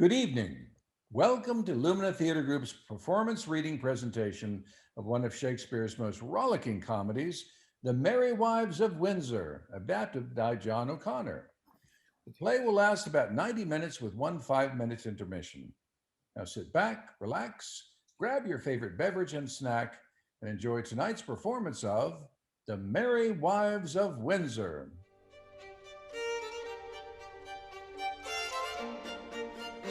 Good evening. Welcome to Lumina Theatre Group's performance reading presentation of one of Shakespeare's most rollicking comedies, The Merry Wives of Windsor, adapted by John O'Connor. The play will last about 90 minutes with one 5-minute intermission. Now sit back, relax, grab your favorite beverage and snack, and enjoy tonight's performance of The Merry Wives of Windsor.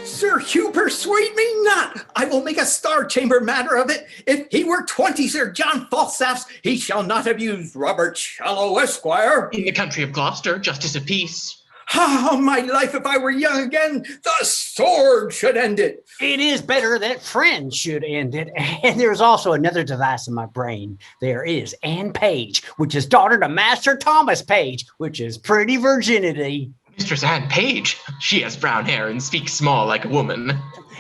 Sir Hugh, persuade me not. I will make a star chamber matter of it. If he were 20 Sir John Falstaffs, he shall not have used Robert Shallow, Esquire. In the country of Gloucester, justice of peace. Ah, my life, if I were young again, the sword should end it. It is better that friends should end it. And there's also another device in my brain. There is Anne Page, which is daughter to Master Thomas Page, which is pretty virginity. Mistress Anne Page. She has brown hair and speaks small like a woman.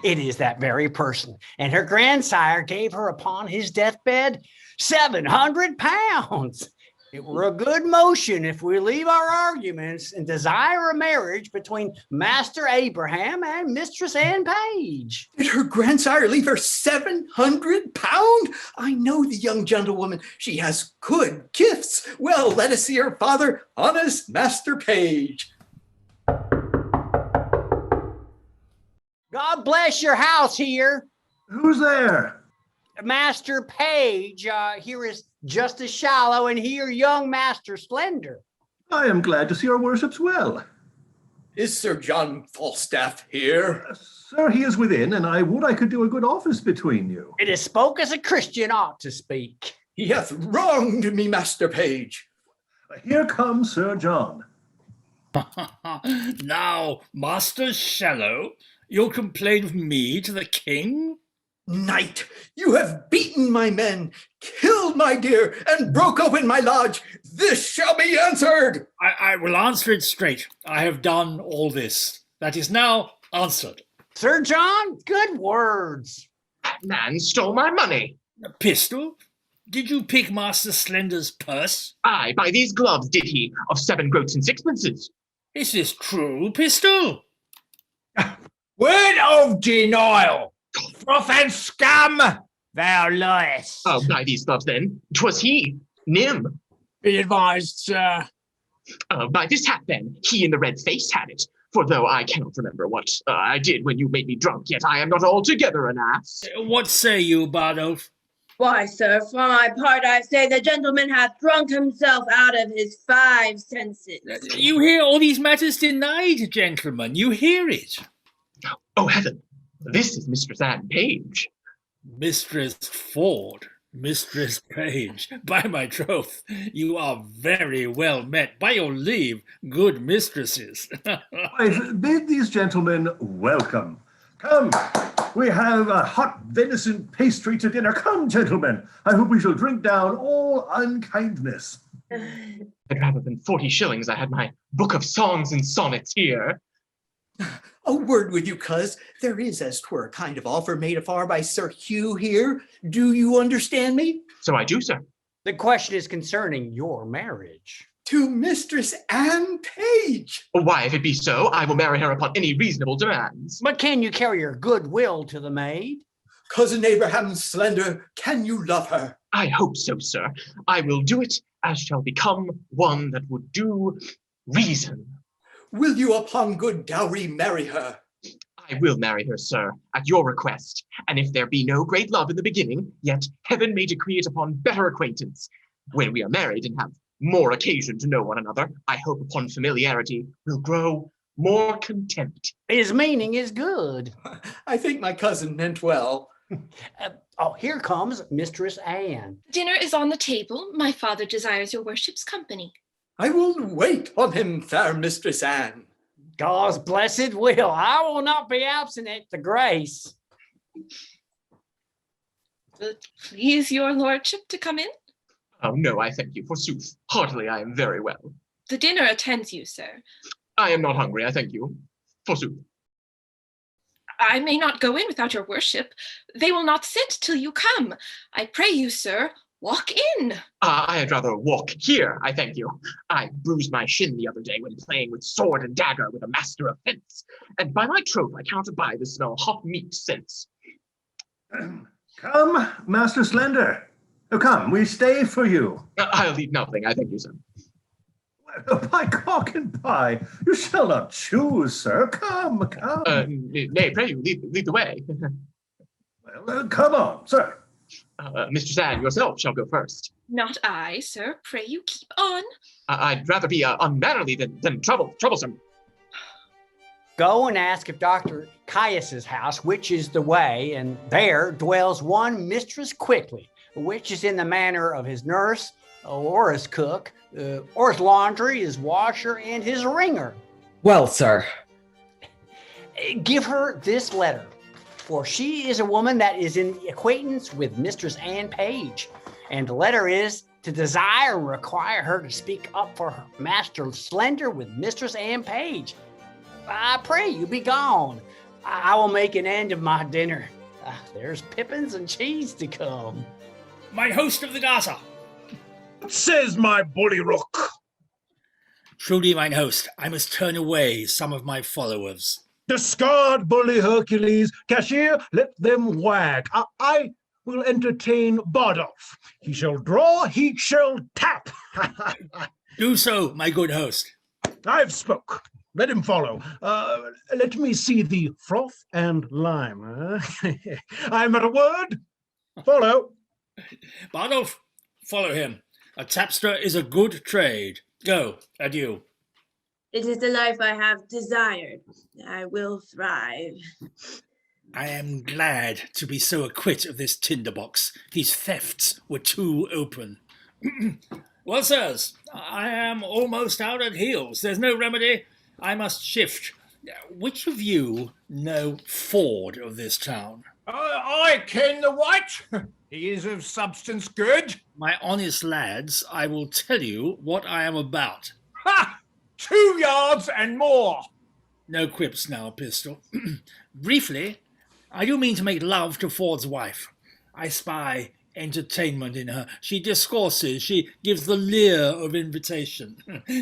It is that very person. And her grandsire gave her upon his deathbed 700 pounds. It were a good motion if we leave our arguments and desire a marriage between Master Abraham and Mistress Anne Page. Did her grandsire leave her 700 pound? I know the young gentlewoman. She has good gifts. Well, let us see her father, honest Master Page. God bless your house here. Who's there? Master Page, here is Justice Shallow, and here young Master Slender. I am glad to see your worships well. Is Sir John Falstaff here? Sir, he is within, and I would I could do a good office between you. It is spoke as a Christian ought to speak. He hath wronged me, Master Page. Here comes Sir John. Now, Master Shallow, you'll complain of me to the king? Knight, you have beaten my men, killed my deer, and broke open my lodge. This shall be answered. I will answer it straight. I have done all this. That is now answered. Sir John, good words. That man stole my money. A pistol? Did you pick Master Slender's purse? Aye, by these gloves did he, of 7 groats and 6pences. Is this true, pistol? Word of denial! Froth and scum! Thou liest. Oh, by these gloves then, 'twas he, Nym. Be advised, sir. Oh, by this hat then, he in the red face had it. For though I cannot remember what I did when you made me drunk, yet I am not altogether an ass. What say you, Bardolph? Why, sir, for my part, I say the gentleman hath drunk himself out of his 5 senses. You hear all these matters denied, gentlemen. You hear it. Oh, heaven, this is Mistress Anne Page. Mistress Ford, Mistress Page, by my troth, you are very well met. By your leave, good mistresses. I've bid these gentlemen welcome. Come, we have a hot venison pastry to dinner. Come, gentlemen, I hope we shall drink down all unkindness. But rather than 40 shillings, I had my book of songs and sonnets here. A word with you, cuz. There is, as 'twere, a kind of offer made afar by Sir Hugh here. Do you understand me? So I do, sir. The question is concerning your marriage. To Mistress Anne Page. Why, if it be so, I will marry her upon any reasonable demands. But can you carry your goodwill to the maid? Cousin Abraham Slender, can you love her? I hope so, sir. I will do it as shall become one that would do reason. Will you upon good dowry marry her? I will marry her, sir, at your request. And if there be no great love in the beginning, yet heaven may decree it upon better acquaintance. When we are married and have more occasion to know one another, I hope upon familiarity will grow more contempt. His meaning is good. I think my cousin meant well. Here comes Mistress Anne. Dinner is on the table. My father desires your worship's company. I will wait on him, fair Mistress Anne. God's blessed will. I will not be absent at the grace. Please your lordship to come in? Oh, no, I thank you, forsooth. Heartily, I am very well. The dinner attends you, sir. I am not hungry, I thank you, forsooth. I may not go in without your worship. They will not sit till you come. I pray you, sir, Walk in. I'd rather walk here, I thank you. I bruised my shin the other day when playing with sword and dagger with a master of fence, and by my troth I cannot abide the smell of hot meat since. Come, Master Slender. Oh, come, we stay for you. I'll eat nothing, I thank you, sir. By cock and pie, you shall not choose, sir. Come, come. Nay, pray you, lead the way. Well, come on, sir. Mistress Anne, yourself shall go first. Not I, sir. Pray you keep on. I'd rather be unmannerly than troublesome. Go and ask of Dr. Caius's house, which is the way, and there dwells one Mistress Quickly, which is in the manner of his nurse, or his cook, or his laundry, his washer, and his ringer. Well, sir. Give her this letter, for she is a woman that is in acquaintance with Mistress Anne Page, and the letter is to desire and require her to speak up for her Master Slender with Mistress Anne Page. I pray you be gone. I will make an end of my dinner. There's pippins and cheese to come. My host of the Gaza. Says my bully rook. Truly, mine host, I must turn away some of my followers. Discard bully Hercules. Cashier, let them wag. I will entertain Bardolph. He shall draw, he shall tap. Do so, my good host. I've spoke. Let him follow. Let me see the froth and lime. I'm at a word. Follow. Bardolph, follow him. A tapster is a good trade. Go, adieu. It is the life I have desired. I will thrive. I am glad to be so acquit of this tinderbox. These thefts were too open. Well, sirs, I am almost out at heels. There's no remedy. I must shift. Which of you know Ford of this town? I ken the white. He is of substance good. My honest lads, I will tell you what I am about. Ha! 2 yards and more. No quips now, Pistol. Briefly, I do mean to make love to Ford's wife. I spy entertainment in her. She discourses, she gives the leer of invitation.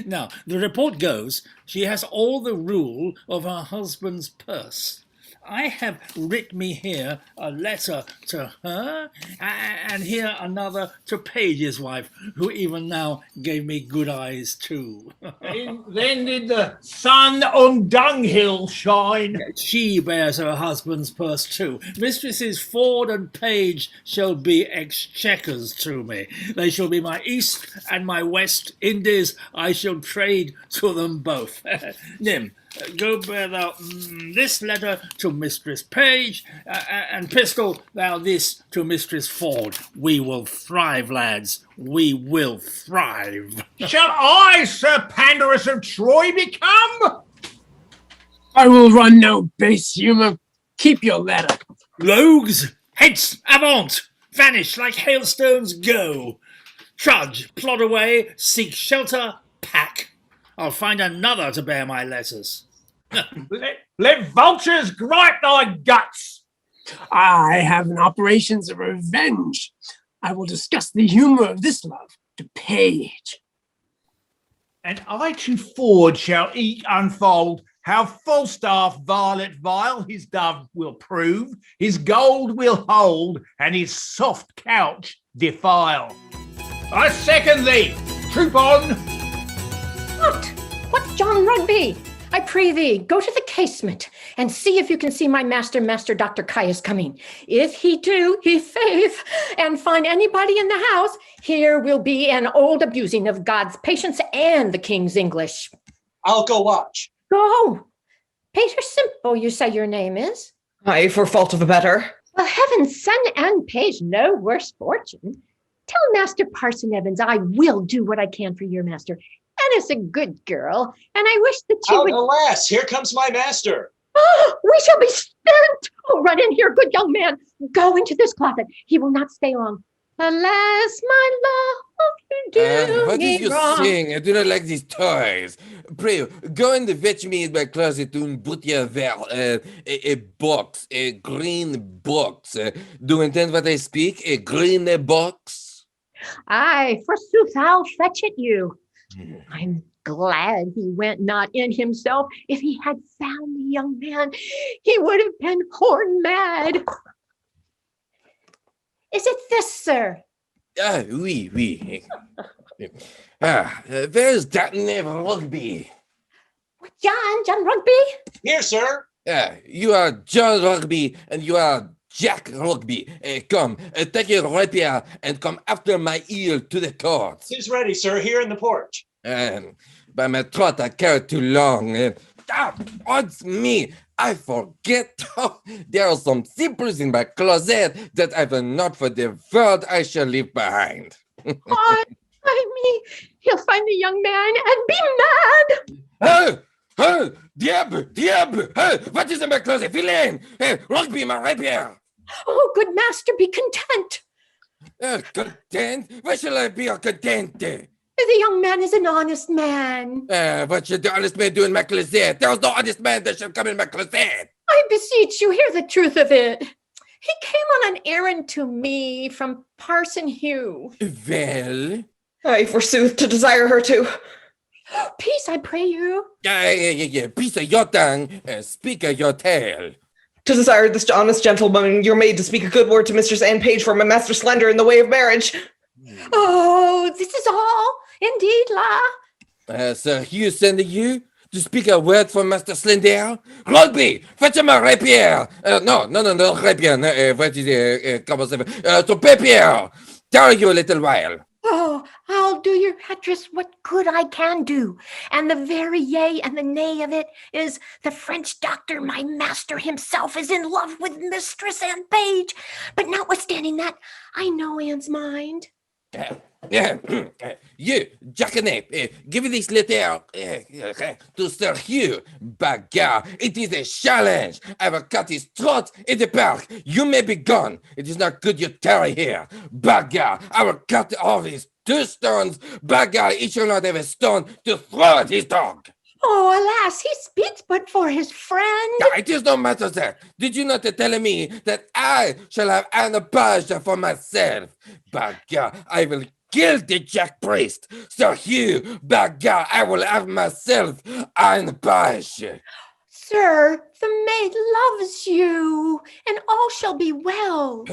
Now, the report goes, she has all the rule of her husband's purse. I have writ me here a letter to her, and here another to Page's wife, who even now gave me good eyes too. Then did the sun on dunghill shine. She bears her husband's purse too. Mistresses Ford and Page shall be exchequers to me. They shall be my East and my West Indies. I shall trade to them both. Nym, go bear thou this letter to Mistress Page, and Pistol, thou this to Mistress Ford. We will thrive, lads. We will thrive. Shall I, Sir Pandarus of Troy, become? I will run no base humour. Keep your letter. Rogues, hence, avant, vanish like hailstones, go. Trudge, plod away, seek shelter, pack. I'll find another to bear my letters. Let vultures gripe thy guts. I have an operations of revenge. I will discuss the humour of this love to Page. And I to Ford shall eke unfold how Falstaff varlet vile his dove will prove, his gold will hold, and his soft couch defile. I second thee. Troop on. What, John Rugby? I pray thee, go to the casement and see if you can see my master, Dr. Caius, coming. If he do, he faith, and find anybody in the house, here will be an old abusing of God's patience and the king's English. I'll go watch. Go. Peter Simple, you say your name is? Aye, for fault of a better. Well, heaven's son and Page no worse fortune. Tell Master Parson Evans I will do what I can for your master. Anna's a good girl, and I wish that you would— Alas, here comes my master. Oh, we shall be spent. Oh, run in here, good young man. Go into this closet. He will not stay long. Alas, my love, you do What me is you wrong. saying? I do not like these toys. Pray, go and fetch me in my closet and put your a box, a green box. Do you intend what I speak? A green box? Aye, forsooth, I'll fetch it you. I'm glad he went not in himself. If he had found the young man, he would have been horn mad. Is it this, sir? Oui, oui. Where's that knave Rugby? John Rugby? Here, sir. You are John Rugby and you are Jack Rugby. Come, take your rapier and come after my ear to the court. He's ready, sir, here in the porch. By my throat, I carried too long. Odds me, I forget. There are some simples in my closet that I will not for the world I shall leave behind. I mean, he'll find the young man and be mad. Diable! What is in my closet? Villain! Rugby, my rapier! Oh, good master, be content. Content? Why shall I be content? The young man is an honest man. What should the honest man do in my closet? There's no honest man that shall come in my closet. I beseech you, hear the truth of it. He came on an errand to me from Parson Hugh. Well? Aye, forsooth, to desire her to. Peace, I pray you. Yeah. Peace of your tongue, speak of your tale. To desire this honest gentleman, your maid, to speak a good word to Mistress Anne Page for my master Slender in the way of marriage. Oh, this is all, indeed, la. Sir Hugh sending you to speak a word for Master Slender? Rugby, fetch him a rapier. No, rapier. What is it? To papier. Tarry you a little while. Oh, I'll do your address what good I can do. And the very yea and the nay of it is the French doctor, my master himself, is in love with Mistress Anne Page. But notwithstanding that, I know Anne's mind. You, Jackanap, give this letter to Sir Hugh. Bagar, it is a challenge. I will cut his throat in the park. You may be gone. It is not good you tarry here. Bagar, I will cut off his 2 stones. Bagar, he shall not have a stone to throw at his dog. Oh, alas, he speaks but for his friend. It is no matter, sir. Did you not tell me that I shall have Anna Page for myself? Bagar, I will kill the Jack Priest. Sir Hugh, bagar, I will have myself Anna Page. Sir, the maid loves you, and all shall be well.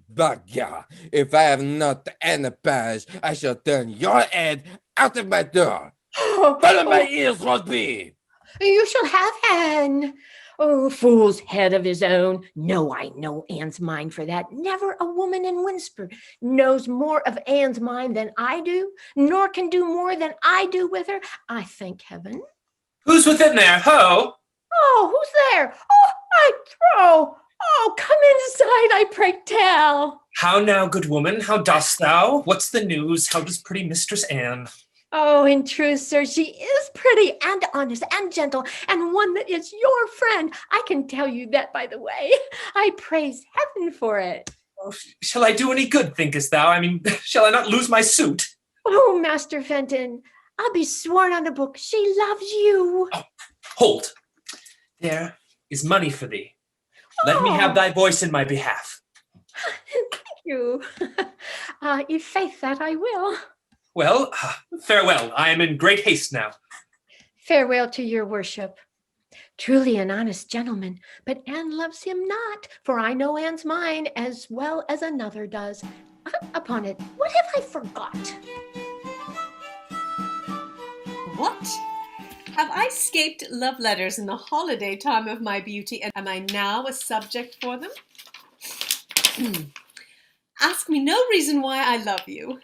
Bagar, if I have not Anna Page, I shall turn your head out of my door. Follow my ears, Rugby. You shall have Anne. Oh, fool's head of his own. No, I know Anne's mind for that. Never a woman in Windsor knows more of Anne's mind than I do, nor can do more than I do with her, I thank heaven. Who's within there, ho? Oh, who's there? Oh, I trow. Oh, come inside, I pray tell. How now, good woman, how dost thou? What's the news? How does pretty Mistress Anne? Oh, in truth, sir, she is pretty and honest and gentle and one that is your friend. I can tell you that, by the way. I praise heaven for it. Oh, shall I do any good, thinkest thou? I mean, shall I not lose my suit? Oh, Master Fenton, I'll be sworn on a book. She loves you. Oh, hold. There is money for thee. Let me have thy voice in my behalf. Thank you. I faith that I will. Well, farewell. I am in great haste now. Farewell to your worship. Truly an honest gentleman, but Anne loves him not, for I know Anne's mind as well as another does. Upon it, what have I forgot? What? Have I escaped love letters in the holiday time of my beauty, and am I now a subject for them? Ask me no reason why I love you.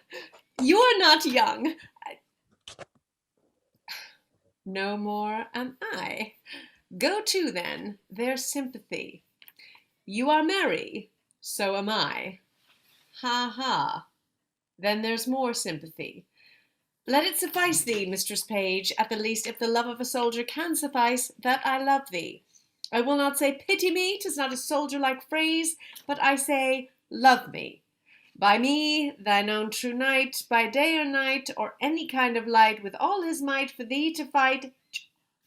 You are not young. No more am I. Go to, then, there's sympathy. You are merry, so am I. Ha ha. Then there's more sympathy. Let it suffice thee, Mistress Page, at the least, if the love of a soldier can suffice, that I love thee. I will not say pity me, 'tis not a soldier-like phrase, but I say love me. By me, thine own true knight, by day or night, or any kind of light, with all his might for thee to fight.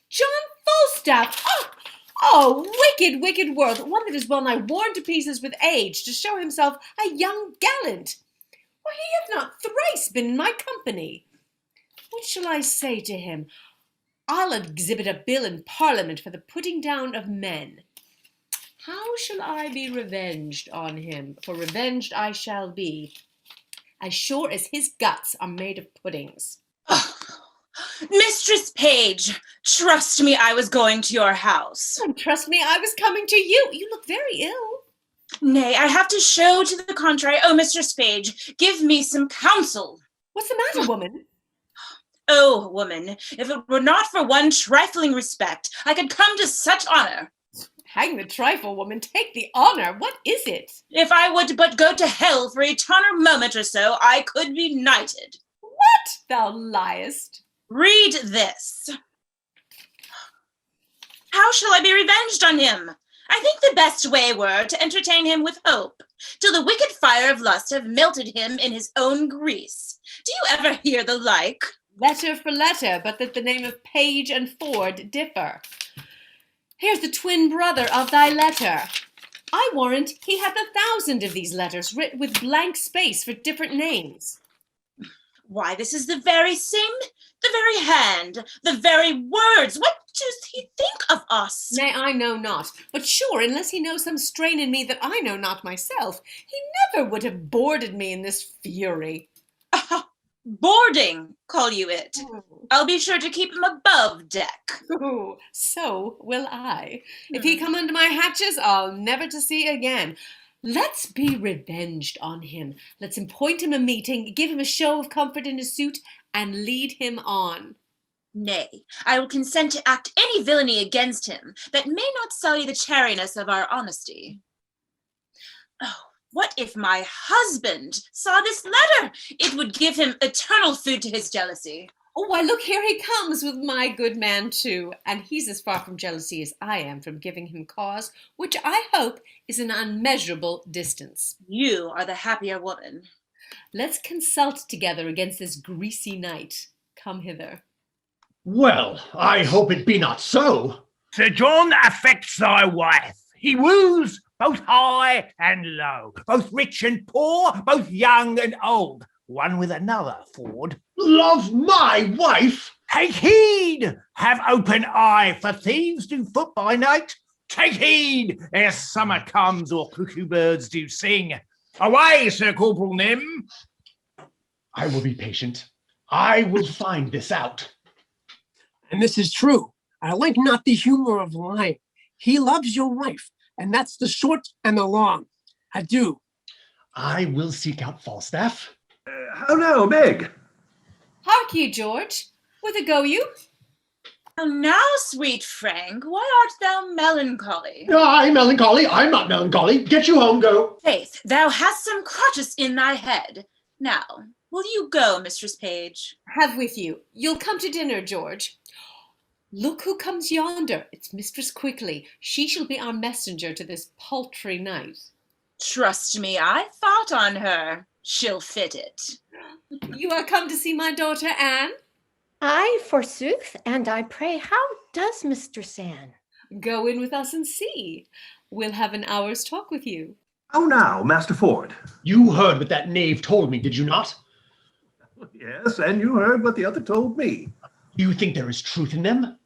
John Falstaff! Oh, wicked, wicked world, one that is well nigh worn to pieces with age, to show himself a young gallant. For he hath not thrice been in my company. What shall I say to him? I'll exhibit a bill in Parliament for the putting down of men. How shall I be revenged on him? For revenged I shall be, as sure as his guts are made of puddings. Oh, Mistress Page, trust me, I was going to your house. And trust me, I was coming to you. You look very ill. Nay, I have to show to the contrary. Oh, Mistress Page, give me some counsel. What's the matter, woman? Oh, woman, if it were not for one trifling respect, I could come to such honor. Hang the trifle, woman, take the honor. What is it? If I would but go to hell for a toner moment or so, I could be knighted. What? Thou liest. Read this. How shall I be revenged on him? I think the best way were to entertain him with hope, till the wicked fire of lust have melted him in his own grease. Do you ever hear the like? Letter for letter, but that the name of Page and Ford differ. Here's the twin brother of thy letter. I warrant he hath 1,000 of these letters writ with blank space for different names. Why, this is the very same, the very hand, the very words. What does he think of us? Nay, I know not. But sure, unless he knows some strain in me that I know not myself, he never would have boarded me in this fury. Boarding, call you it. I'll be sure to keep him above deck. Ooh, so will I. If he come under my hatches, I'll never to see again. Let's be revenged on him. Let's appoint him a meeting, give him a show of comfort in his suit, and lead him on. Nay, I will consent to act any villainy against him that may not sully the chariness of our honesty. Oh, what if my husband saw this letter? It would give him eternal food to his jealousy. Oh, why, look, here he comes with my good man, too. And he's as far from jealousy as I am from giving him cause, which I hope is an unmeasurable distance. You are the happier woman. Let's consult together against this greasy knight. Come hither. Well, I hope it be not so. Sir John affects thy wife. He woos both high and low, both rich and poor, both young and old. One with another, Ford. Love my wife? Take heed! Have open eye, for thieves do foot by night. Take heed, ere summer comes or cuckoo birds do sing. Away, Sir Corporal Nym! I will be patient. I will find this out. And this is true. I like not the humor of lying. He loves your wife, and that's the short and the long. Adieu. I will seek out Falstaff. How now, Meg? Hark ye, George. Whither go you? Oh, now, sweet Frank, why art thou melancholy? I'm melancholy. I'm not melancholy. Get you home, go. Faith, thou hast some crotchets in thy head. Now, will you go, Mistress Page? Have with you. You'll come to dinner, George. Look who comes yonder. It's Mistress Quickly. She shall be our messenger to this paltry night. Trust me, I thought on her. She'll fit it. You are come to see my daughter Anne? Aye, forsooth, and I pray, how does Mistress Anne? Go in with us and see. We'll have an hour's talk with you. How now, Master Ford? You heard what that knave told me, did you not? Yes, and you heard what the other told me. You think there is truth in them?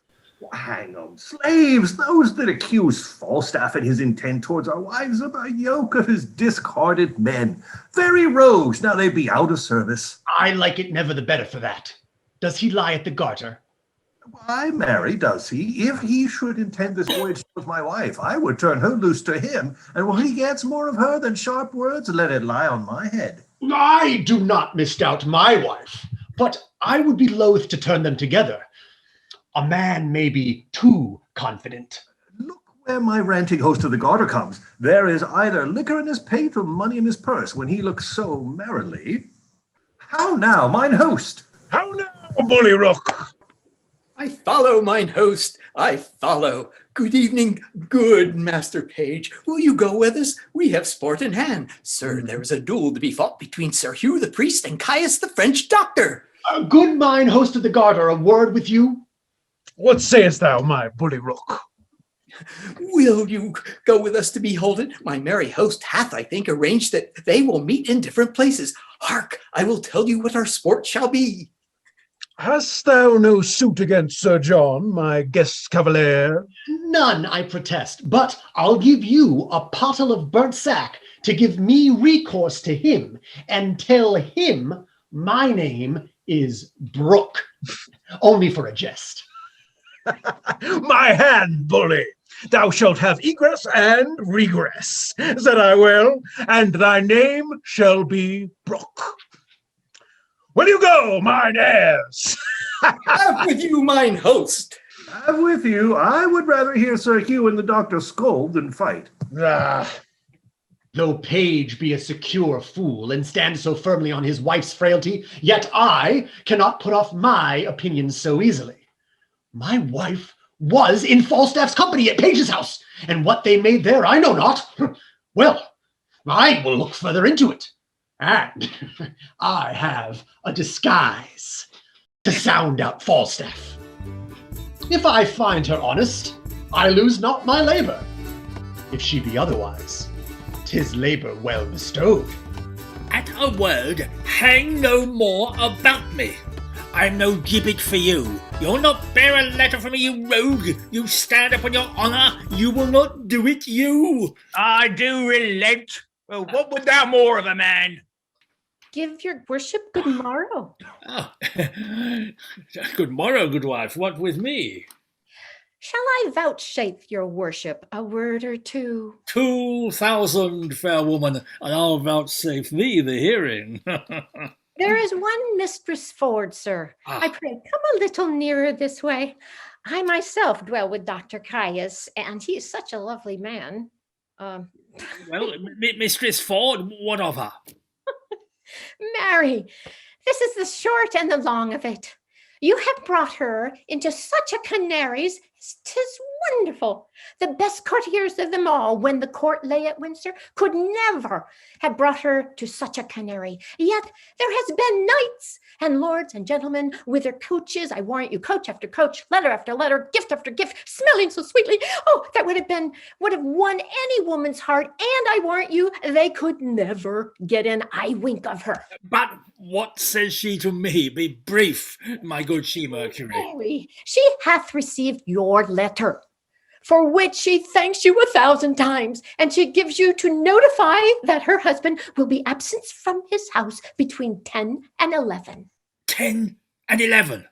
Hang on, slaves, those that accuse Falstaff and his intent towards our wives are the yoke of his discarded men. Very rogues, now they be out of service. I like it never the better for that. Does he lie at the garter? Why, marry, does he? If he should intend this voyage towards my wife, I would turn her loose to him, and when he gets more of her than sharp words, let it lie on my head. I do not misdoubt my wife, but I would be loath to turn them together. A man may be too confident. Look where my ranting host of the garter comes. There is either liquor in his pate or money in his purse when he looks so merrily. How now, mine host? How now, Bully Rook? I follow, mine host, I follow. Good evening, good Master Page. Will you go with us? We have sport in hand. Sir, there is a duel to be fought between Sir Hugh the priest and Caius the French doctor. Good mine host of the garter, a word with you. What sayest thou, my Bully Rook? Will you go with us to behold it? My merry host hath, I think, arranged that they will meet in different places. Hark, I will tell you what our sport shall be. Hast thou no suit against Sir John, my guest cavalier? None, I protest, but I'll give you a pottle of burnt sack to give me recourse to him and tell him my name is Brooke. Only for a jest. My hand, bully! Thou shalt have egress and regress, said I will, and thy name shall be Brooke. Will you go, mine heirs? Have with you, mine host. I'm with you. I would rather hear Sir Hugh and the doctor scold than fight. Though Page be a secure fool and stand so firmly on his wife's frailty, yet I cannot put off my opinions so easily. My wife was in Falstaff's company at Page's house, and what they made there I know not. Well, I will look further into it. And I have a disguise to sound out Falstaff. If I find her honest, I lose not my labor. If she be otherwise, 'tis labor well bestowed. At a word, hang no more about me. I'm no gibbet for you. You'll not bear a letter from me, you rogue. You stand upon your honour. You will not do it, you. I do relent. Well, what would thou more of a man? Give your worship good morrow. Oh. Good morrow, good wife. What with me? Shall I vouchsafe your worship a word or two? 2,000, fair woman, and I'll vouchsafe thee the hearing. There is one Mistress Ford, sir. I pray, come a little nearer this way. I myself dwell with Dr. Caius, and he is such a lovely man. Well, Mistress Ford, what of her? Mary, this is the short and the long of it. You have brought her into such a canary's, 'tis wonderful. The best courtiers of them all, when the court lay at Windsor, could never have brought her to such a canary. Yet there has been knights and lords and gentlemen with their coaches, I warrant you, coach after coach, letter after letter, gift after gift, smelling so sweetly. Oh, that would have won any woman's heart, and I warrant you, they could never get an eye wink of her. But what says she to me? Be brief, my good she-Mercury. Mary, she hath received your letter, for which she thanks you 1,000 times, and she gives you to notify that her husband will be absent from his house between 10 and 11. 10 and 11?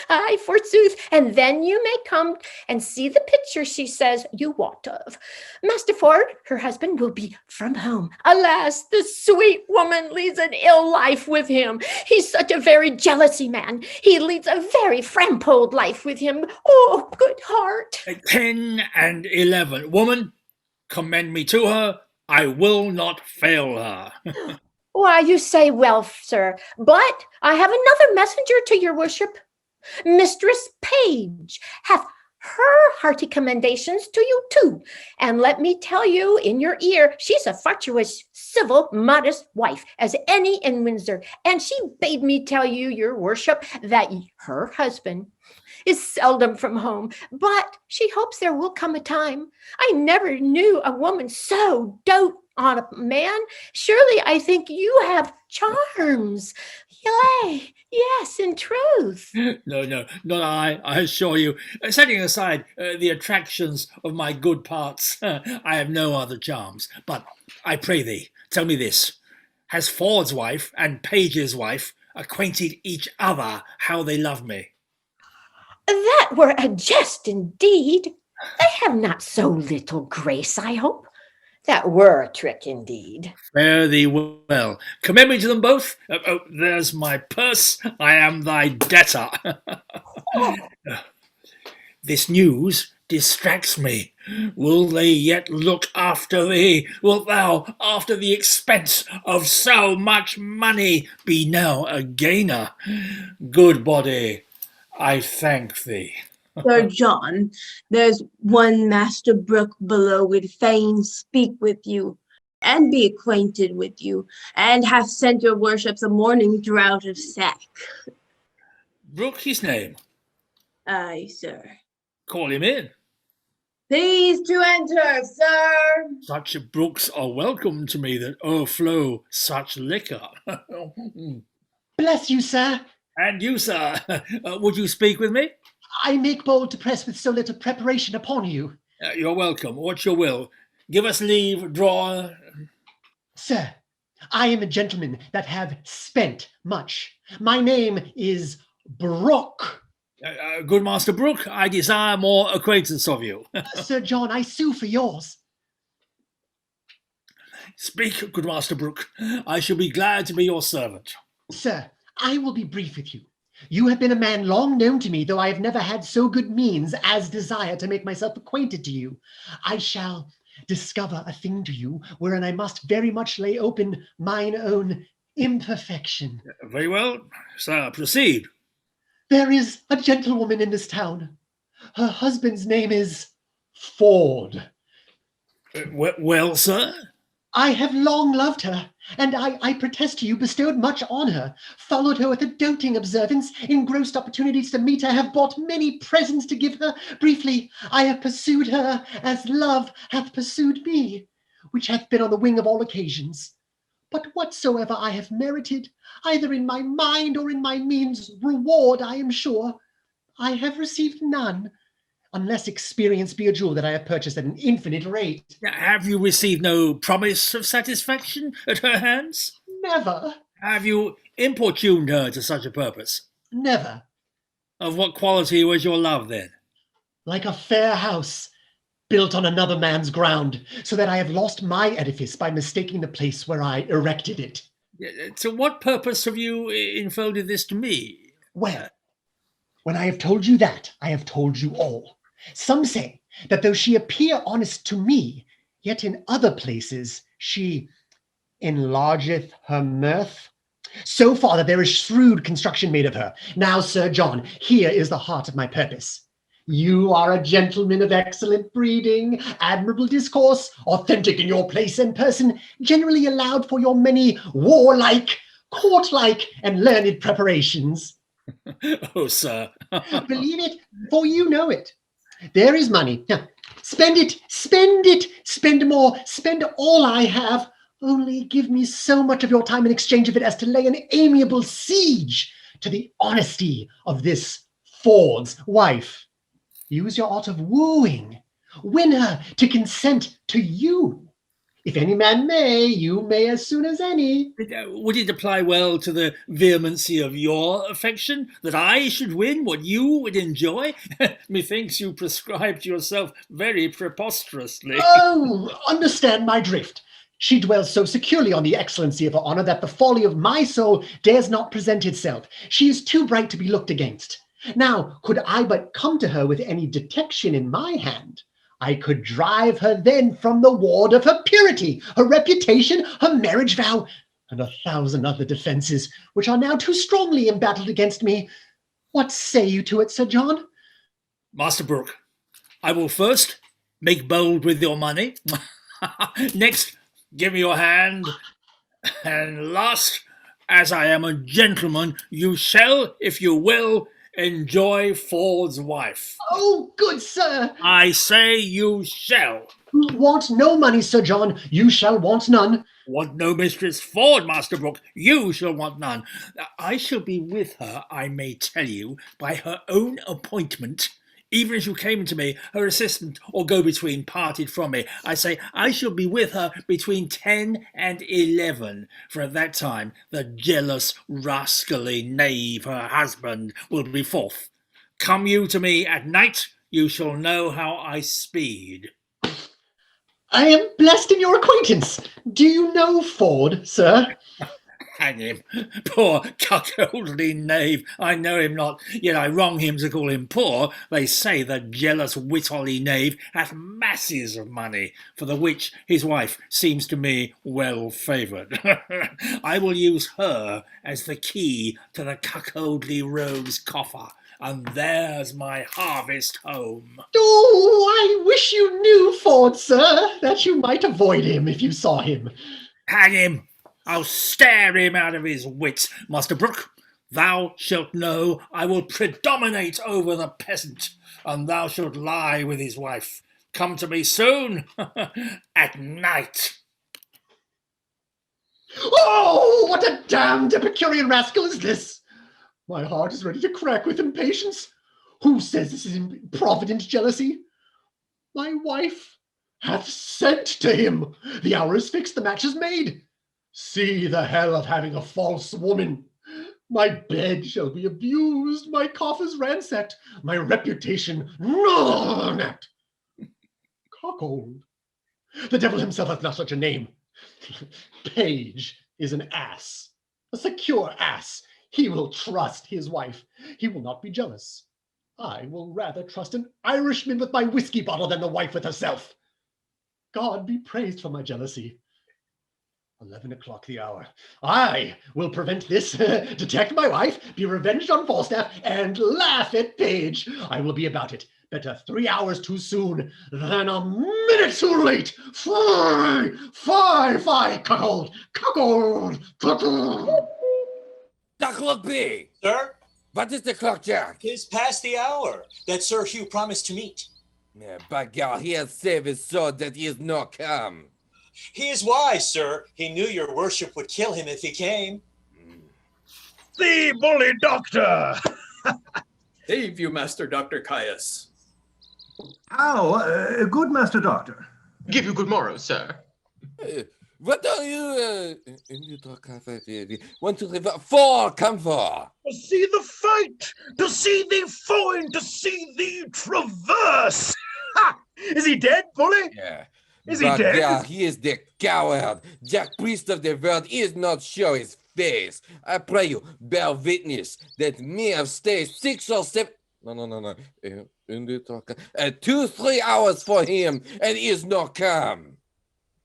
Aye, forsooth, and then you may come and see the picture she says you wot of. Master Ford, her husband, will be from home. Alas, the sweet woman leads an ill life with him. He's such a very jealousy man. He leads a very frampold life with him. Oh, good heart. 10 and 11. Woman, commend me to her. I will not fail her. Why, you say well, sir, but I have another messenger to your worship. Mistress Page hath her hearty commendations to you too. And let me tell you in your ear, she's a virtuous, civil, modest wife as any in Windsor. And she bade me tell you, your worship, that her husband is seldom from home, but she hopes there will come a time. I never knew a woman so dote on a man. Surely I think you have charms. Yea, yes, in truth. No, not I assure you. Setting aside the attractions of my good parts, I have no other charms. But I pray thee, tell me this. Has Ford's wife and Page's wife acquainted each other how they love me? That were a jest indeed. They have not so little grace, I hope. That were a trick indeed. Fare thee well. Commend me to them both. There's my purse. I am thy debtor. This news distracts me. Will they yet look after thee? Wilt thou, after the expense of so much money, be now a gainer? Good body, I thank thee. Sir John, there's one Master Brooke below would fain speak with you and be acquainted with you, and hath sent your worships a morning draught of sack. Brooke his name? Aye, sir. Call him in. Please to enter, sir. Such brooks are welcome to me that o'erflow such liquor. Bless you, sir. And you, sir, would you speak with me? I make bold to press with so little preparation upon you. You're welcome. What's your will? Give us leave, draw. Sir, I am a gentleman that have spent much. My name is Brooke. Good Master Brooke, I desire more acquaintance of you. Sir John, I sue for yours. Speak, good Master Brooke. I shall be glad to be your servant. Sir, I will be brief with you. You have been a man long known to me, though I have never had so good means as desire to make myself acquainted to you. I shall discover a thing to you wherein I must very much lay open mine own imperfection. Very well, sir, proceed. There is a gentlewoman in this town. Her husband's name is Ford. Well, sir? I have long loved her, and I protest to you, bestowed much on her, followed her with a doting observance, engrossed opportunities to meet her, have bought many presents to give her. Briefly, I have pursued her as love hath pursued me, which hath been on the wing of all occasions. But whatsoever I have merited, either in my mind or in my means, reward, I am sure, I have received none, unless experience be a jewel that I have purchased at an infinite rate. Have you received no promise of satisfaction at her hands? Never. Have you importuned her to such a purpose? Never. Of what quality was your love then? Like a fair house, built on another man's ground, so that I have lost my edifice by mistaking the place where I erected it. To what purpose have you unfolded this to me? Well, when I have told you that, I have told you all. Some say that though she appear honest to me, yet in other places she enlargeth her mirth. So far that there is shrewd construction made of her. Now, Sir John, here is the heart of my purpose. You are a gentleman of excellent breeding, admirable discourse, authentic in your place and person, generally allowed for your many warlike, court-like, and learned preparations. Oh, sir. Believe it, for you know it. There is money. Now, spend it, spend more, spend all I have. Only give me so much of your time in exchange of it as to lay an amiable siege to the honesty of this Ford's wife. Use your art of wooing. Win her to consent to you. If any man may, you may as soon as any. Would it apply well to the vehemency of your affection, that I should win what you would enjoy? Methinks you prescribed yourself very preposterously. Oh, understand my drift. She dwells so securely on the excellency of her honor that the folly of my soul dares not present itself. She is too bright to be looked against. Now, could I but come to her with any detection in my hand, I could drive her then from the ward of her purity, her reputation, her marriage vow, and 1,000 other defenses, which are now too strongly embattled against me. What say you to it, Sir John? Master Brooke, I will first make bold with your money. Next, give me your hand. And last, as I am a gentleman, you shall, if you will, enjoy Ford's wife. Oh, good sir. I say you shall. Want no money, Sir John. You shall want none. Want no Mistress Ford, Master Brooke. You shall want none. I shall be with her, I may tell you, by her own appointment. Even as you came to me, her assistant or go-between parted from me. I say I shall be with her between 10 and 11, for at that time the jealous, rascally knave, her husband, will be forth. Come you to me at night, you shall know how I speed. I am blessed in your acquaintance. Do you know Ford, sir? Hang him, poor cuckoldly knave. I know him not, yet I wrong him to call him poor. They say the jealous witolly knave hath masses of money, for the which his wife seems to me well favoured. I will use her as the key to the cuckoldly rogue's coffer, and there's my harvest home. Oh, I wish you knew Ford, sir, that you might avoid him if you saw him. Hang him! I'll stare him out of his wits, Master Brooke. Thou shalt know I will predominate over the peasant, and thou shalt lie with his wife. Come to me soon, at night. Oh, what a damned Epicurean rascal is this! My heart is ready to crack with impatience. Who says this is improvident jealousy? My wife hath sent to him. The hour is fixed, the match is made. See the hell of having a false woman. My bed shall be abused, my coffers ransacked, my reputation gnawn at. Cuckold. The devil himself hath not such a name. Page is an ass, a secure ass. He will trust his wife. He will not be jealous. I will rather trust an Irishman with my whiskey bottle than the wife with herself. God be praised for my jealousy. 11 o'clock the hour. I will prevent this, detect my wife, be revenged on Falstaff, and laugh at Page. I will be about it. Better 3 hours too soon than a minute too late. Fie, fie, fie, cuckold, cuckold, cuckold. Ducklook, Sir? what is the clock, Jack? 'Tis past the hour that Sir Hugh promised to meet. Yeah, by God, he has saved his sword that he is not come. He is wise, sir. He knew your worship would kill him if he came. The bully doctor! Save you, Master Dr. Caius. How, good Master Doctor? Give you good morrow, sir. What are you, 1, 2, 3, 4, come for? To see the fight, to see thee foin, to see thee traverse. Ha! Is he dead, bully? Yeah. Is he dead? Yeah, he is the coward. Jack, priest of the world, is not show his face. I pray you, bear witness that me have stayed 6 or 7. No. 2, 3 hours for him, and he is not come.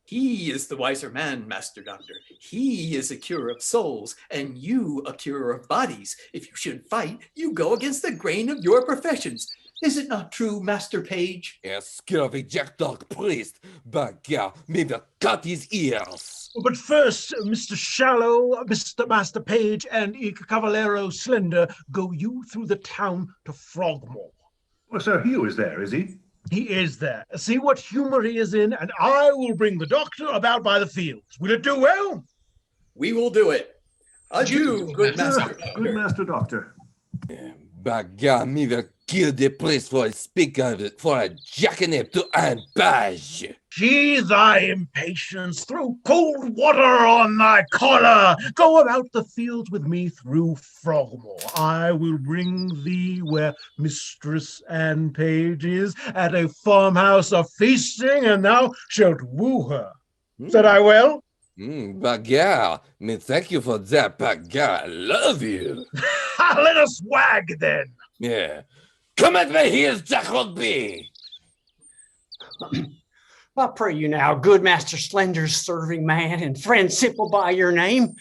He is the wiser man, Master Doctor. He is a cure of souls, and you a cure of bodies. If you should fight, you go against the grain of your professions. Is it not true, Master Page? Yes, scurvy jackdog priest. But God, maybe cut his ears. But first, Mr. Shallow, Mr. Master Page, and Cavallero Slender, go you through the town to Frogmore. Well, Sir Hugh is there, is he? He is there. See what humor he is in, and I will bring the doctor about by the fields. Will it do well? We will do it. Adieu, good Master Doctor. Good Master Doctor. By God, me will kill the priest for a speak of it, for a jackanap to Aunt Page. Sheathe thy impatience, throw cold water on thy collar. Go about the fields with me through Frogmore. I will bring thee where Mistress Anne Page is, at a farmhouse of feasting, and thou shalt woo her. Said I well? Bagar, me thank you for that, Bagar. I love you. Let us wag then. Yeah. Come at my heels, Jack Rugby. I pray you now, good Master Slender's serving man and friend simple by your name.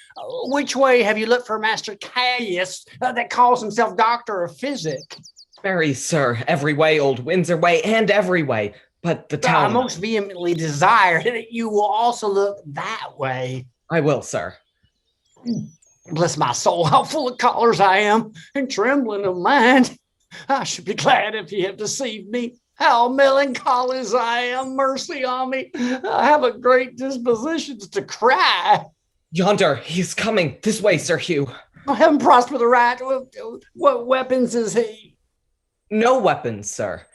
Which way have you looked for Master Caius that calls himself Doctor of Physic? Very, sir, every way, old Windsor way, and every way. But the town... I most vehemently desire that you will also look that way. I will, sir. Bless my soul, how full of collars I am, and trembling of mind. I should be glad if you have deceived me. How melancholy as I am, mercy on me. I have a great disposition to cry. Yonder, he's coming. This way, Sir Hugh. Heaven prosper the right. What weapons is he? No weapons, sir.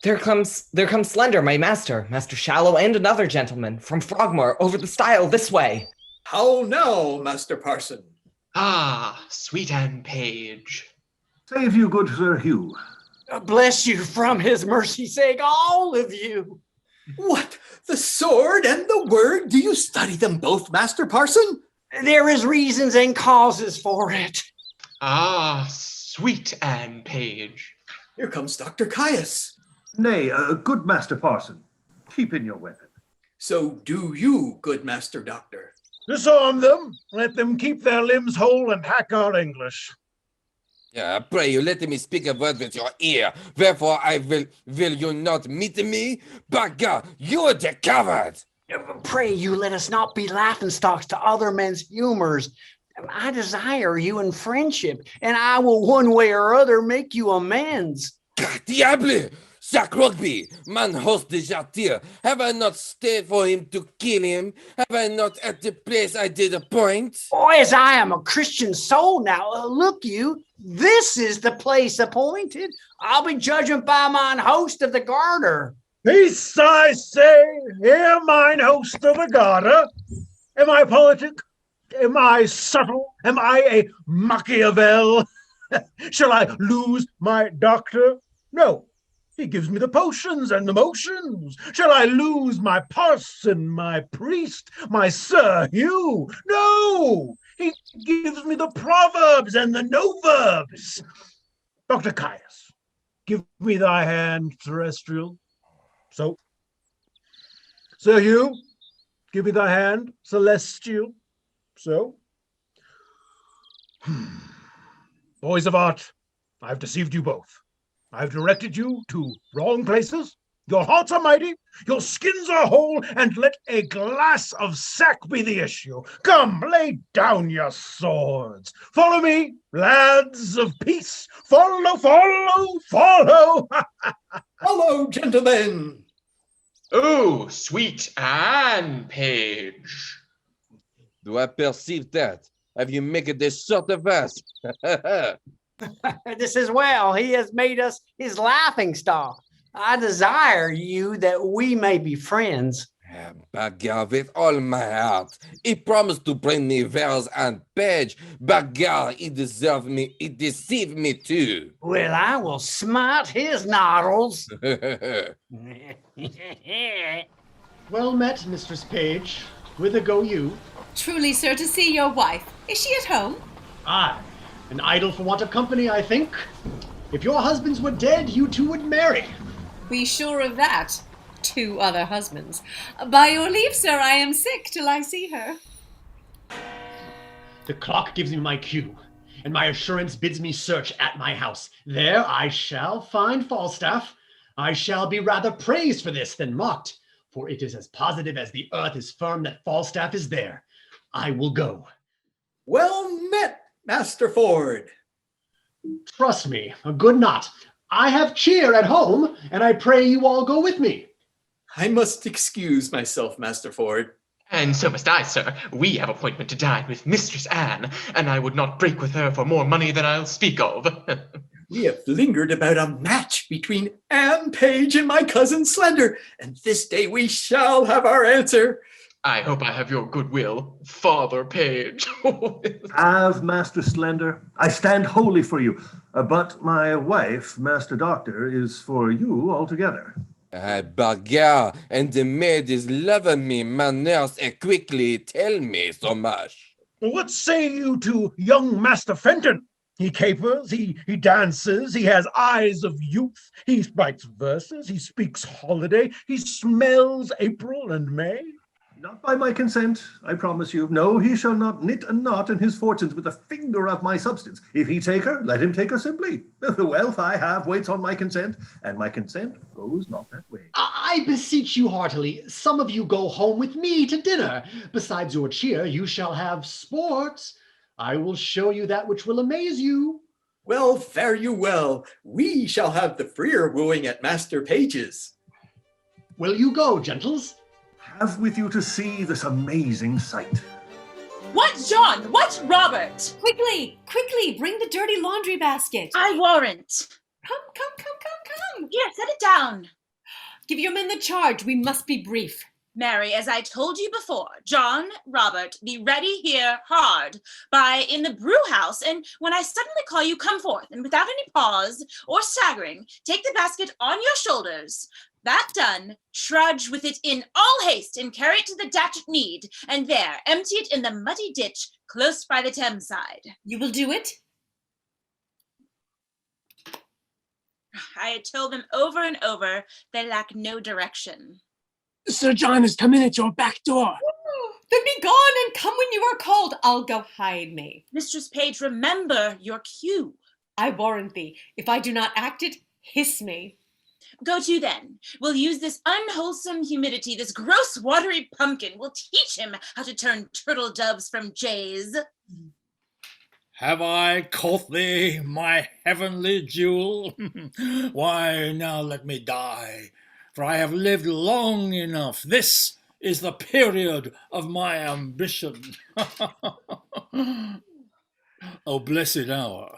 There comes Slender, my master, Master Shallow, and another gentleman from Frogmore over the stile this way. How now, Master Parson? Ah, sweet Anne Page. Save you, good Sir Hugh. Bless you from his mercy's sake, all of you. What? The sword and the word? Do you study them both, Master Parson? There is reasons and causes for it. Ah, sweet Anne Page. Here comes Dr. Caius. Nay, good Master Parson, keep in your weapon. So do you, good Master Doctor. Disarm them, let them keep their limbs whole and hack our English. Yeah, I pray you let me speak a word with your ear. Wherefore will you not meet me? By God, you are the coward. Pray you let us not be laughingstocks to other men's humors. I desire you in friendship, and I will one way or other make you amends. Diable! Sack Rugby, man host de Jatir. Have I not stayed for him to kill him? Have I not at the place I did appoint? Boys, I am a Christian soul now. Look you, this is the place appointed. I'll be judging by mine host of the garter. Peace, I say, here mine host of the garter. Am I politic? Am I subtle? Am I a Machiavel? Shall I lose my doctor? No, he gives me the potions and the motions. Shall I lose my parson, my priest, my Sir Hugh? No, he gives me the proverbs and the no-verbs. Dr. Caius, give me thy hand, terrestrial. So, Sir Hugh, give me thy hand, celestial. So, boys of art, I've deceived you both. I've directed you to wrong places. Your hearts are mighty, your skins are whole, and let a glass of sack be the issue. Come, lay down your swords. Follow me, lads of peace. Follow, follow, follow. Follow, gentlemen. Oh, sweet Anne Page. Do I perceive that? Have you made this sort of us? This is well. He has made us his laughing stock. I desire you that we may be friends. Bagarre, with all my heart. He promised to bring me Verse and Page. Bagarre, he deserved me. He deceived me too. Well, I will smite his noddles. Well met, Mistress Page. Whither go you? Truly, sir, to see your wife. Is she at home? Aye, an idle for want of company, I think. If your husbands were dead, you two would marry. Be sure of that. 2 other husbands. By your leave, sir, I am sick till I see her. The clock gives me my cue, and my assurance bids me search at my house. There I shall find Falstaff. I shall be rather praised for this than mocked, for it is as positive as the earth is firm that Falstaff is there. I will go. Well met, Master Ford. Trust me, a good knot. I have cheer at home, and I pray you all go with me. I must excuse myself, Master Ford. And so must I, sir. We have appointment to dine with Mistress Anne, and I would not break with her for more money than I'll speak of. We have lingered about a match between Anne Page and my cousin Slender, and this day we shall have our answer. I hope I have your goodwill, Father Page. Have, Master Slender. I stand wholly for you, but my wife, Master Doctor, is for you altogether. Bagarre, and the maid is loving me. My nurse quickly tell me so much. What say you to young Master Fenton? He capers, he dances, he has eyes of youth, he writes verses, he speaks holiday, he smells April and May. Not by my consent, I promise you. No, he shall not knit a knot in his fortunes with a finger of my substance. If he take her, let him take her simply. The wealth I have waits on my consent, and my consent goes not that way. I beseech you heartily, some of you go home with me to dinner. Besides your cheer, you shall have sport. I will show you that which will amaze you. Well, fare you well. We shall have the freer wooing at Master Page's. Will you go, gentles? Have with you to see this amazing sight. What, John? What, Robert? Quickly, quickly, bring the dirty laundry basket. I warrant. Come. Here, set it down. Give your men the charge. We must be brief. Mary, as I told you before, John, Robert, be ready here hard by in the brew house, and when I suddenly call you, come forth, and without any pause or staggering, take the basket on your shoulders. That done, trudge with it in all haste and carry it to the datchet mead, and there empty it in the muddy ditch close by the Thames side. You will do it? I had told them over and over they lack no direction. Sir John has come in at your back door. Then be gone and come when you are called. I'll go hide me. Mistress Page, remember your cue. I warrant thee, if I do not act it, hiss me. Go to then. We'll use this unwholesome humidity, this gross watery pumpkin. We'll teach him how to turn turtle doves from jays. Have I caught thee, my heavenly jewel? Why, now let me die, for I have lived long enough. This is the period of my ambition. O blessed hour.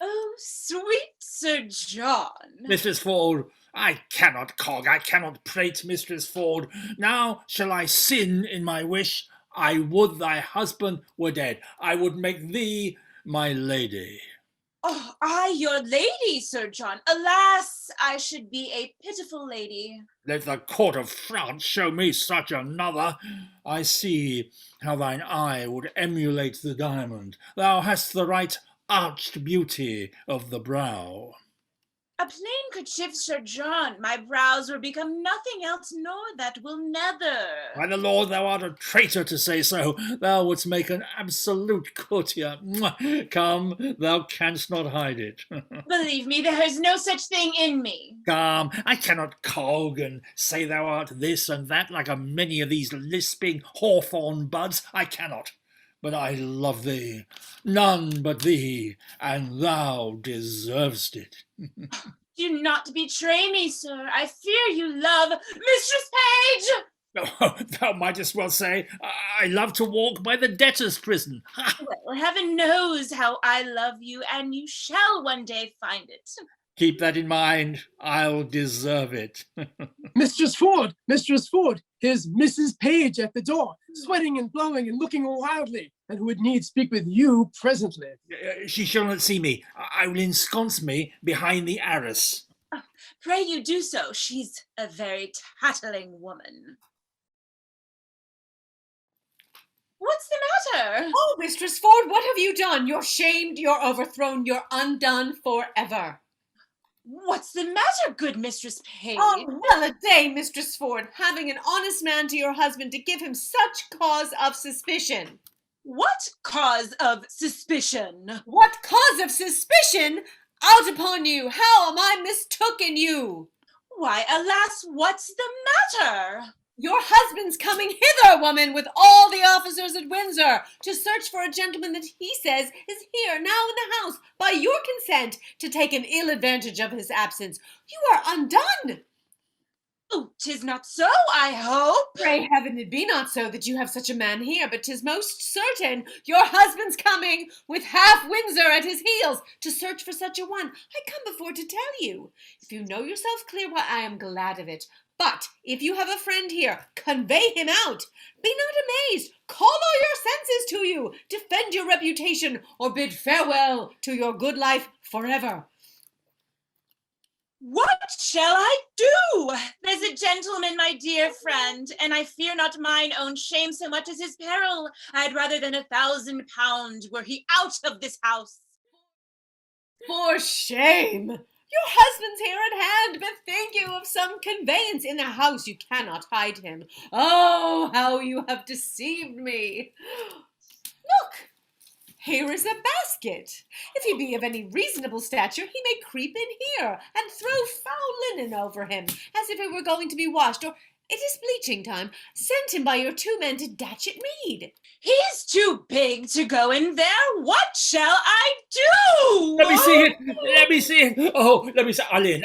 Oh, sweet Sir John. Mistress Ford, I cannot cog, I cannot prate, Mistress Ford. Now shall I sin in my wish? I would thy husband were dead. I would make thee my lady. Oh, I your lady, Sir John. Alas, I should be a pitiful lady. Let the court of France show me such another. I see how thine eye would emulate the diamond. Thou hast the right arched beauty of the brow. A plain kerchief, Sir John, my brows will become nothing else, nor that will nether. By the Lord, thou art a traitor to say so. Thou wouldst make an absolute courtier. Mwah! Come, thou canst not hide it. Believe me, there is no such thing in me. Come, I cannot cog and say thou art this and that like a many of these lisping hawthorn buds. I cannot. But I love thee, none but thee, and thou deservest it. Do not betray me, sir. I fear you love Mistress Page. Oh, thou mightest well say, I love to walk by the debtor's prison. Well, heaven knows how I love you, and you shall one day find it. Keep that in mind. I'll deserve it. Mistress Ford, here's Mrs. Page at the door, sweating and blowing and looking wildly, and who would need speak with you presently. She shall not see me. I will ensconce me behind the arras. Oh, pray you do so. She's a very tattling woman. What's the matter? Oh, Mistress Ford, what have you done? You're shamed, you're overthrown, you're undone forever. What's the matter, good Mistress Page? Oh, well a day, Mistress Ford, having an honest man to your husband to give him such cause of suspicion. What cause of suspicion? What cause of suspicion? Out upon you! How am I mistooken you? Why, alas, what's the matter? Your husband's coming hither, woman, with all the officers at Windsor, to search for a gentleman that he says is here now in the house, by your consent, to take an ill advantage of his absence. You are undone. Oh, 'tis not so, I hope. Pray heaven it be not so that you have such a man here, but 'tis most certain your husband's coming with half Windsor at his heels to search for such a one. I come before to tell you. If you know yourself clear, why I am glad of it. But if you have a friend here, convey him out. Be not amazed. Call all your senses to you. Defend your reputation, or bid farewell to your good life forever. What shall I do? There's a gentleman, my dear friend, and I fear not mine own shame so much as his peril. I'd rather than £1,000 were he out of this house. For shame! Your husband's here at hand. Bethink you of some conveyance in the house. You cannot hide him. Oh, how you have deceived me. Look, here is a basket. If he be of any reasonable stature, he may creep in here and throw foul linen over him, as if it were going to be washed, or it is bleaching time. Send him by your 2 men to Datchet Mead. He's too big to go in there. What shall I do? Let me see it. Let me see it. Oh, let me see. Eileen,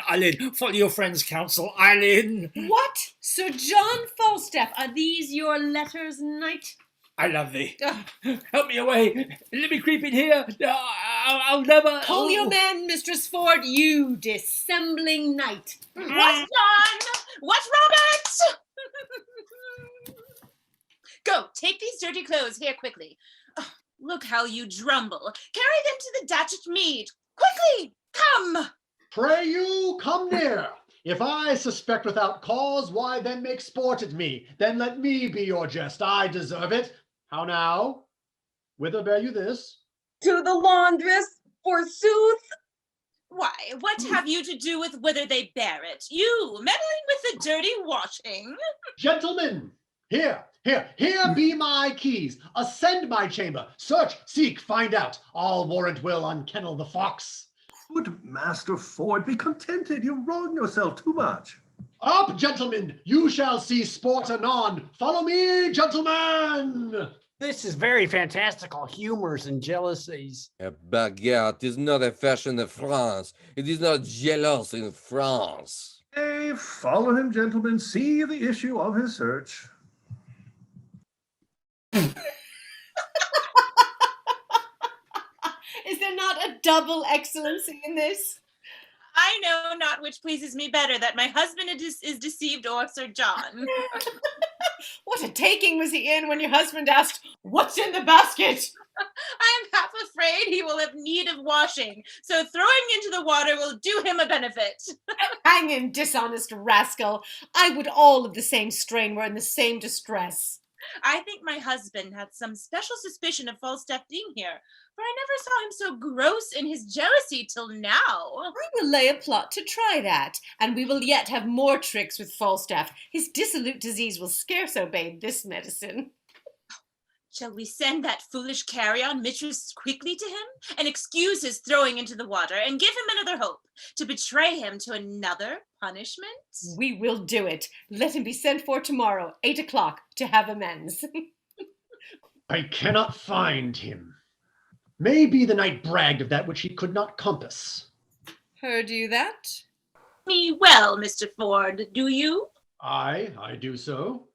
follow your friend's counsel. Eileen. What? Sir John Falstaff, are these your letters, knight? I love thee. Help me away. Let me creep in here. I'll never... Call your men, Mistress Ford, you dissembling knight. What, John? What, Robert? Go, take these dirty clothes here quickly. Oh, look how you drumble. Carry them to the Datchet Mead. Quickly, come. Pray you, come near. If I suspect without cause, why then make sport at me? Then let me be your jest. I deserve it. How now? Whither bear you this? To the laundress, forsooth. Why, what have you to do with whither they bear it? You, meddling with the dirty washing? Gentlemen, here be my keys. Ascend my chamber. Search, seek, find out. All warrant will unkennel the fox. Good Master Ford, be contented. You wrong yourself too much. Up, gentlemen. You shall see sport anon. Follow me, gentlemen. This is very fantastical humors and jealousies. Bagarre, it is not a fashion in France. It is not jealous in France. Hey, follow him, gentlemen. See the issue of his search. Is there not a double excellency in this? I know not which pleases me better, that my husband is deceived or Sir John. What a taking was he in when your husband asked, "What's in the basket?" I am half afraid he will have need of washing, so throwing into the water will do him a benefit. Hang him, dishonest rascal. I would all of the same strain were in the same distress. I think my husband had some special suspicion of Falstaff being here, for I never saw him so gross in his jealousy till now. I will lay a plot to try that, and we will yet have more tricks with Falstaff. His dissolute disease will scarce obey this medicine. Shall we send that foolish carry-on mistress quickly to him, and excuse his throwing into the water, and give him another hope, to betray him to another punishment? We will do it. Let him be sent for tomorrow, 8 o'clock, to have amends. I cannot find him. Maybe the knight bragged of that which he could not compass. Heard you that? Me well, Mr. Ford, do you? I do so.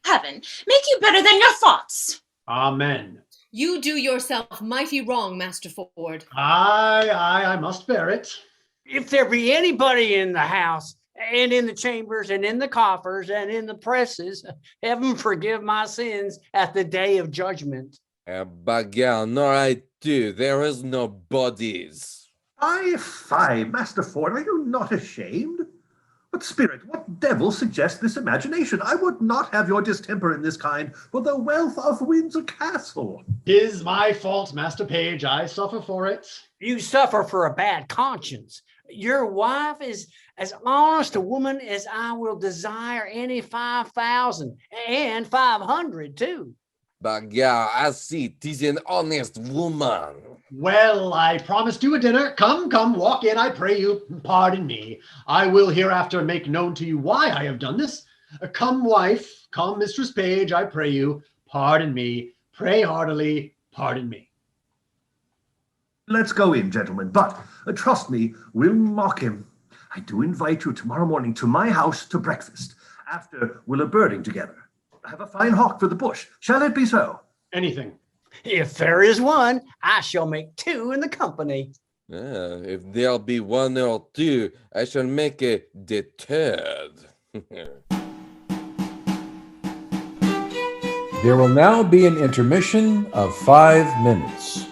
Heaven make you better than your thoughts. Amen. You do yourself mighty wrong, Master Ford. I must bear it. If there be anybody in the house and in the chambers and in the coffers and in the presses, heaven forgive my sins at the day of judgment. Bagarre, nor I too. There is no bodies. Fie, Master Ford, are you not ashamed? What spirit, what devil suggests this imagination? I would not have your distemper in this kind for the wealth of Windsor Castle. 'Tis my fault, Master Page. I suffer for it. You suffer for a bad conscience. Your wife is as honest a woman as I will desire any 5,000 and 500 too. Bagarre, I see 'tis an honest woman. Well, I promised you a dinner. Come, walk in, I pray you. Pardon me. I will hereafter make known to you why I have done this. Come, wife, come, Mistress Page, I pray you. Pardon me. Pray heartily, pardon me. Let's go in, gentlemen, but trust me, we'll mock him. I do invite you tomorrow morning to my house to breakfast. After, we'll a birding together. Have a fine hawk for the bush. Shall it be so? Anything. If there is one, I shall make two in the company. If there'll be one or two, I shall make the third. There will now be an intermission of 5 minutes.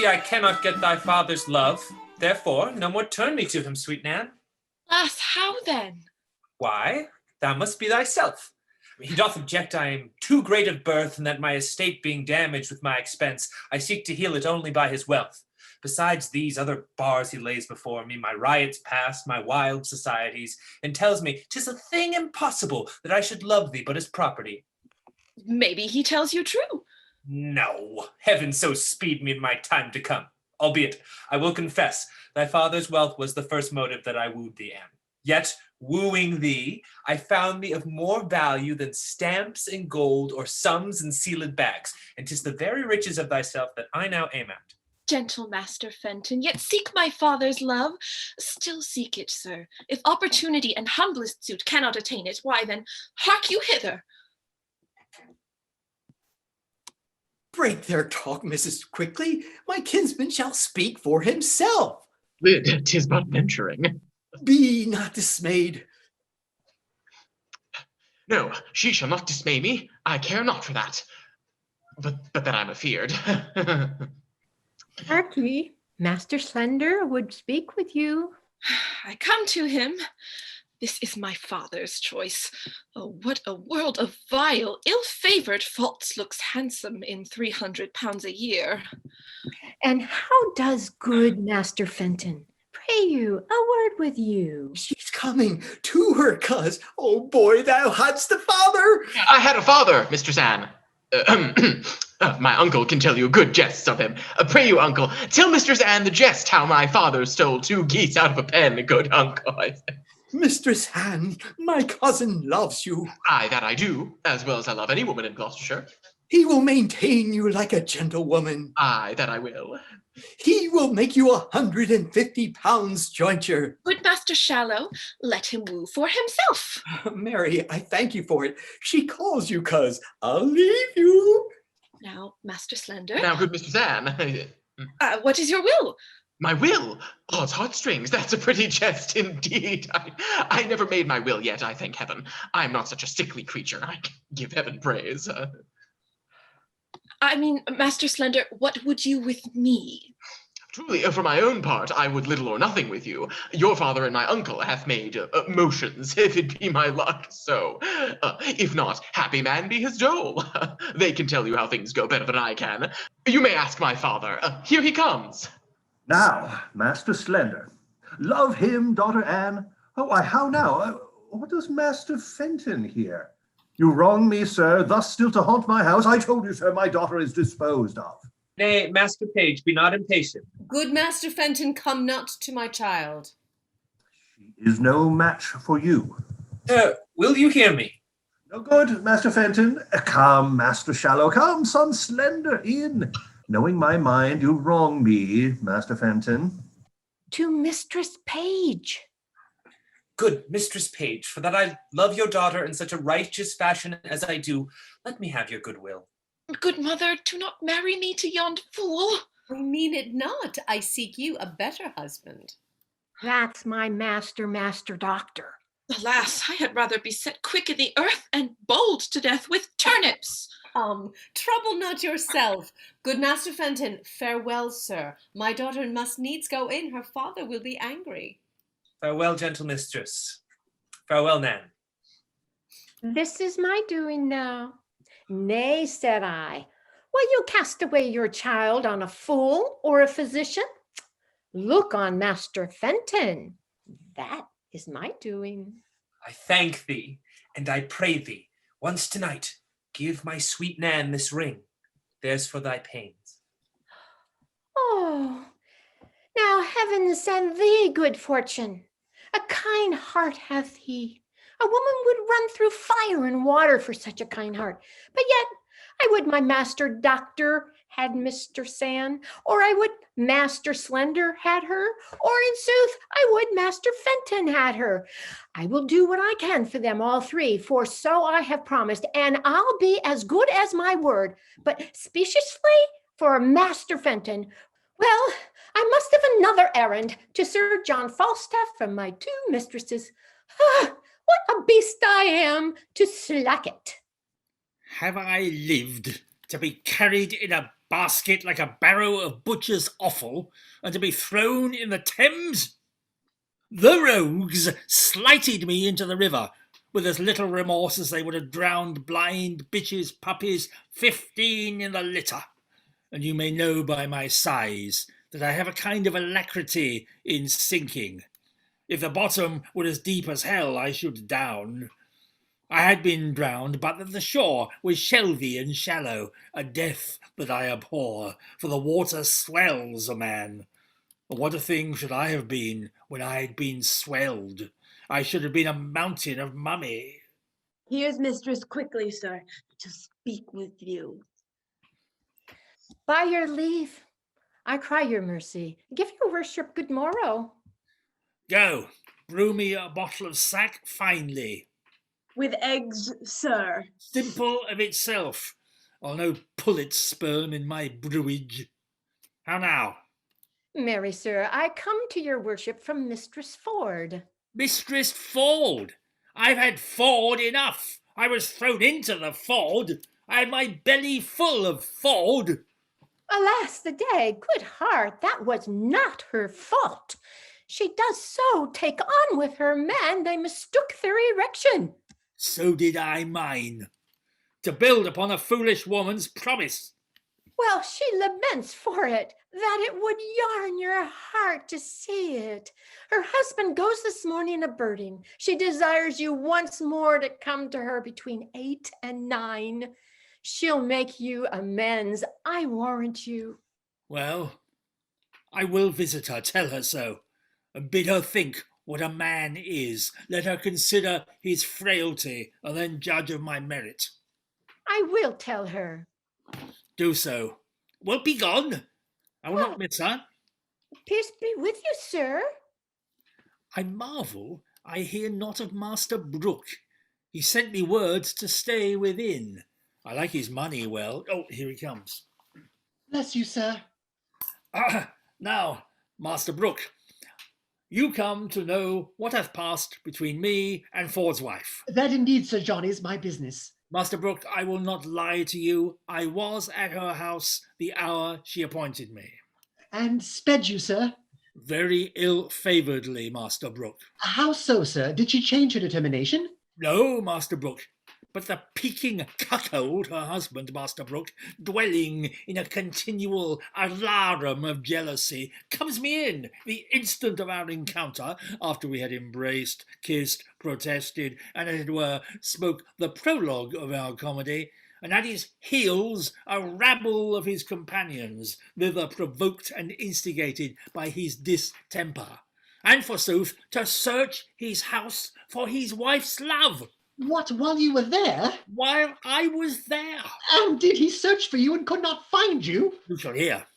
see I cannot get thy father's love. Therefore, no more turn me to him, sweet Nan. Alas, how then? Why, thou must be thyself. He doth object I am too great of birth, and that my estate being damaged with my expense, I seek to heal it only by his wealth. Besides these other bars he lays before me, my riots past, my wild societies, and tells me 'tis a thing impossible that I should love thee but as property. Maybe he tells you true. No, heaven so speed me in my time to come. Albeit, I will confess, thy father's wealth was the first motive that I wooed thee, Anne. Yet, wooing thee, I found thee of more value than stamps and gold or sums and sealed bags, and 'tis the very riches of thyself that I now aim at. Gentle Master Fenton, yet seek my father's love. Still seek it, sir. If opportunity and humblest suit cannot attain it, why then, hark you hither. Break their talk, Mrs. Quickly. My kinsman shall speak for himself. 'Tis but venturing. Be not dismayed. No, she shall not dismay me. I care not for that. But then I'm afeard. Harky, Master Slender would speak with you. I come to him. This is my father's choice. Oh, what a world of vile, ill-favored faults looks handsome in 300 pounds a year. And how does good Master Fenton? Pray you, a word with you. She's coming to her, cuz. Oh boy, thou hadst a father. I had a father, Mistress Anne. My uncle can tell you good jests of him. Pray you, uncle, tell Mistress Anne the jest how my father stole 2 geese out of a pen, good uncle. Mistress Anne, my cousin loves you. Aye, that I do, as well as I love any woman in Gloucestershire. He will maintain you like a gentlewoman. Aye, that I will. He will make you 150 pounds jointure. Good Master Shallow, let him woo for himself. Mary, I thank you for it. She calls you, cuz. I'll leave you. Now, Master Slender. Now, good Mistress Anne. What is your will? My will? Odds heartstrings, that's a pretty jest indeed. I never made my will yet, I thank heaven. I'm not such a sickly creature. I give heaven praise. I mean, Master Slender, what would you with me? Truly, for my own part, I would little or nothing with you. Your father and my uncle hath made motions, if it be my luck so. If not, happy man be his dole. They can tell you how things go better than I can. You may ask my father. Here he comes. Now, Master Slender. Love him, daughter Anne. Oh, why, how now? What does Master Fenton here? You wrong me, sir, thus still to haunt my house. I told you, sir, my daughter is disposed of. Nay, Master Page, be not impatient. Good Master Fenton, come not to my child. She is no match for you. Sir, will you hear me? No good, Master Fenton. Come, Master Shallow, come, son Slender, in. Knowing my mind, you wrong me, Master Fenton. To Mistress Page. Good Mistress Page, for that I love your daughter in such a righteous fashion as I do, let me have your goodwill. Good mother, do not marry me to yond fool. I mean it not. I seek you a better husband. That's my master doctor. Alas, I had rather be set quick in the earth and boiled to death with turnips. Trouble not yourself. Good Master Fenton, farewell, sir. My daughter must needs go in. Her father will be angry. Farewell, gentle mistress. Farewell, Nan. This is my doing now. Nay, said I. Will you cast away your child on a fool or a physician? Look on Master Fenton. That is my doing. I thank thee, and I pray thee, once tonight, give my sweet Nan this ring. There's for thy pains. Oh, now heaven send thee good fortune. A kind heart hath he. A woman would run through fire and water for such a kind heart. But yet, I would my master doctor had Mr. Anne, or I would Master Slender had her, or in sooth, I would Master Fenton had her. I will do what I can for them all three, for so I have promised, and I'll be as good as my word. But speciously for Master Fenton, well, I must have another errand to Sir John Falstaff from my 2 mistresses. Ah, what a beast I am to slack it. Have I lived to be carried in a basket like a barrow of butcher's offal, and to be thrown in the Thames? The rogues slighted me into the river with as little remorse as they would have drowned blind bitches, puppies, 15 in the litter. And you may know by my sighs that I have a kind of alacrity in sinking. If the bottom were as deep as hell, I should down. I had been drowned, but that the shore was shelvy and shallow, a death that I abhor, for the water swells a man. What a thing should I have been when I had been swelled? I should have been a mountain of mummy. Here's mistress quickly, sir, to speak with you. By your leave, I cry your mercy. Give your worship good morrow. Go, brew me a bottle of sack finely. With eggs, sir. Simple of itself. I'll no pullet sperm in my brewage. How now? Marry, sir, I come to your worship from Mistress Ford. Mistress Ford? I've had Ford enough. I was thrown into the Ford. I had my belly full of Ford. Alas the day, good heart, that was not her fault. She does so take on with her man, they mistook their erection. So did I mine. To build upon a foolish woman's promise. Well, she laments for it, that it would yarn your heart to see it. Her husband goes this morning a birding. She desires you once more to come to her between 8 and 9. She'll make you amends, I warrant you. Well, I will visit her, tell her so, and bid her think what a man is. Let her consider his frailty, and then judge of my merit. I will tell her. Do so. Well, be gone. I will not miss her. Peace be with you, sir. I marvel I hear not of Master Brooke. He sent me words to stay within. I like his money well. Oh, here he comes. Bless you, sir. Now, Master Brooke, you come to know what hath passed between me and Ford's wife. That indeed, Sir John, is my business. Master Brooke, I will not lie to you. I was at her house the hour she appointed me. And sped you, sir? Very ill-favouredly, Master Brooke. How so, sir? Did she change her determination? No, Master Brooke. But the peaking cuckold, her husband, Master Brooke, dwelling in a continual alarum of jealousy, comes me in the instant of our encounter, after we had embraced, kissed, protested, and, as it were, spoke the prologue of our comedy, and at his heels a rabble of his companions, thither provoked and instigated by his distemper, and forsooth to search his house for his wife's love. What, while you were there? While I was there. And did he search for you and could not find you? You shall hear.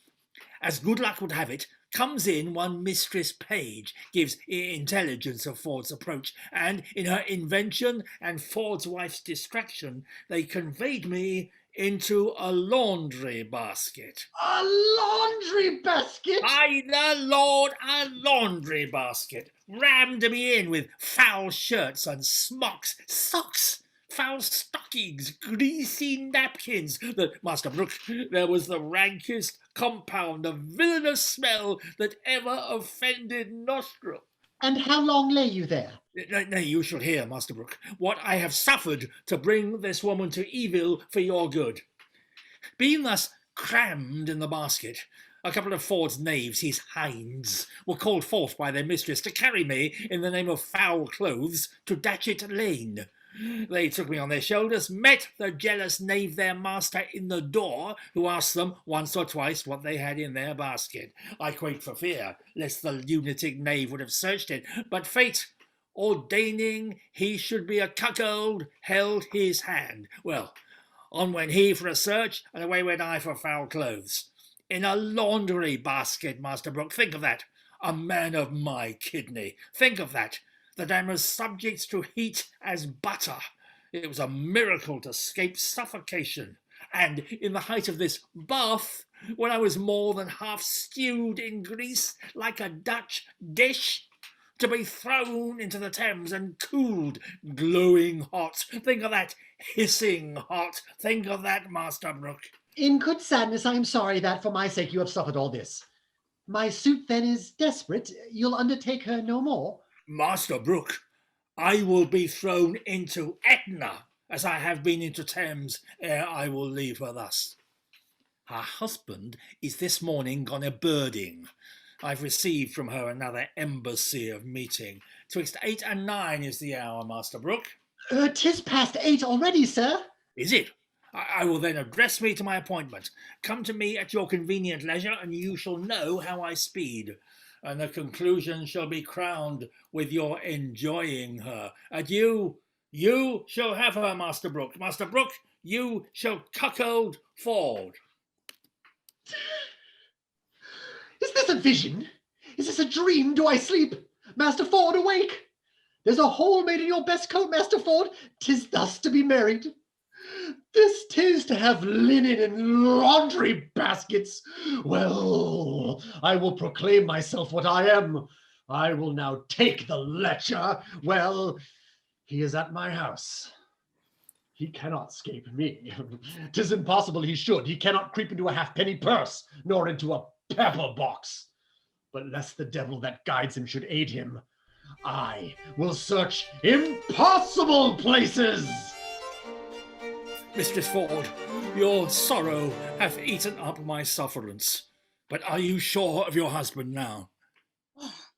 As good luck would have it, comes in one Mistress Page, gives intelligence of Ford's approach, and in her invention and Ford's wife's distraction, they conveyed me into a laundry basket. A laundry basket? Aye, the Lord, a laundry basket. Rammed me in with foul shirts and smocks, socks, foul stockings, greasy napkins. Master Brooke, there was the rankest compound of villainous smell that ever offended nostril. And how long lay you there? Nay, you shall hear, Master Brooke, what I have suffered to bring this woman to evil for your good. Being thus crammed in the basket, a couple of Ford's knaves, his hinds, were called forth by their mistress to carry me, in the name of foul clothes, to Datchet Lane. They took me on their shoulders, met the jealous knave their master in the door, who asked them once or twice what they had in their basket. I quaked for fear, lest the lunatic knave would have searched it, but fate, ordaining he should be a cuckold, held his hand. Well, on went he for a search, and away went I for foul clothes. In a laundry basket, Master Brooke, think of that. A man of my kidney, think of that. That I'm as subject to heat as butter. It was a miracle to escape suffocation. And in the height of this bath, when I was more than half stewed in grease like a Dutch dish, to be thrown into the Thames and cooled, glowing hot. Think of that, hissing hot. Think of that, Master Brooke. In good sadness, I am sorry that for my sake you have suffered all this. My suit then is desperate. You'll undertake her no more. Master Brooke, I will be thrown into Etna, as I have been into Thames, ere I will leave her thus. Her husband is this morning gone a birding. I've received from her another embassy of meeting. 'Twixt 8 and 9 is the hour, Master Brooke. 'Tis past 8 already, sir. Is it? I will then address me to my appointment. Come to me at your convenient leisure, and you shall know how I speed. And the conclusion shall be crowned with your enjoying her. Adieu. You shall have her, Master Brooke. Master Brooke, you shall cuckold Ford. Is this a vision? Is this a dream? Do I sleep? Master Ford, awake! There's a hole made in your best coat, Master Ford. 'Tis thus to be married. This 'tis to have linen and laundry baskets. Well, I will proclaim myself what I am. I will now take the lecher. Well, he is at my house. He cannot escape me. 'Tis impossible he should. He cannot creep into a halfpenny purse, nor into a pepper box. But lest the devil that guides him should aid him, I will search impossible places. Mistress Ford, your sorrow hath eaten up my sufferance. But are you sure of your husband now?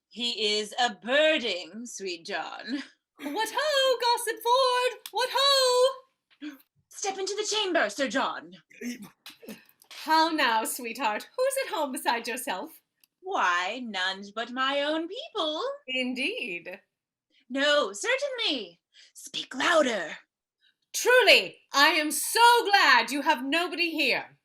He is a birding, sweet John. What ho, Gossip Ford! What ho! Step into the chamber, Sir John. How now, sweetheart? Who's at home beside yourself? Why, none but my own people. Indeed. No, certainly. Speak louder. Truly, I am so glad you have nobody here.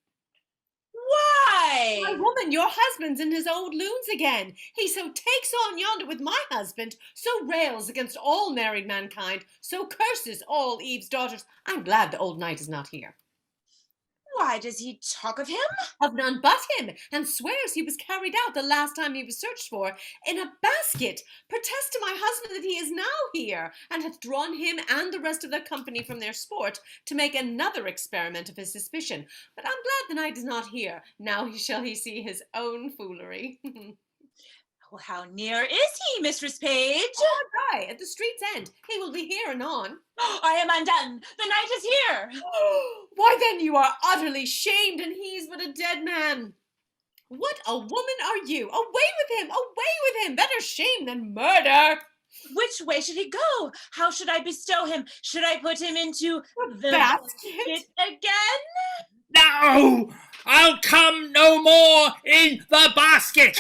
Why? My woman, your husband's in his old loons again. He so takes on yonder with my husband, so rails against all married mankind, so curses all Eve's daughters. I'm glad the old knight is not here. Why does he talk of him? Of none but him, and swears he was carried out the last time he was searched for in a basket. Protests to my husband that he is now here, and hath drawn him and the rest of the company from their sport to make another experiment of his suspicion. But I'm glad the knight is not here. Now shall he see his own foolery. Well, how near is he, Mistress Page? Oh, right, at the street's end. He will be here anon. I am undone. The knight is here. Why then you are utterly shamed, and he's but a dead man. What a woman are you! Away with him! Away with him! Better shame than murder! Which way should he go? How should I bestow him? Should I put him into the basket again? No! I'll come no more in the basket!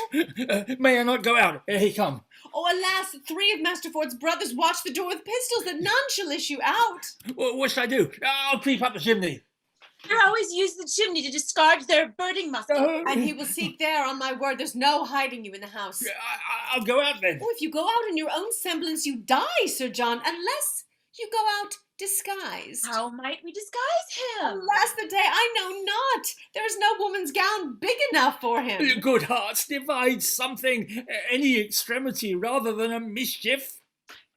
May I not go out? Here he come. Oh, alas, 3 of Master Ford's brothers watch the door with pistols, that none shall issue out. What should I do? I'll creep up the chimney. They always use the chimney to discard their birding musket. And he will seek there, on my word. There's no hiding you in the house. I'll go out then. Oh, if you go out in your own semblance, you die, Sir John, unless you go out disguised. How might we disguise him? Alas, the day, I know not. There is no woman's gown big enough for him. Good hearts, divide something, any extremity, rather than a mischief.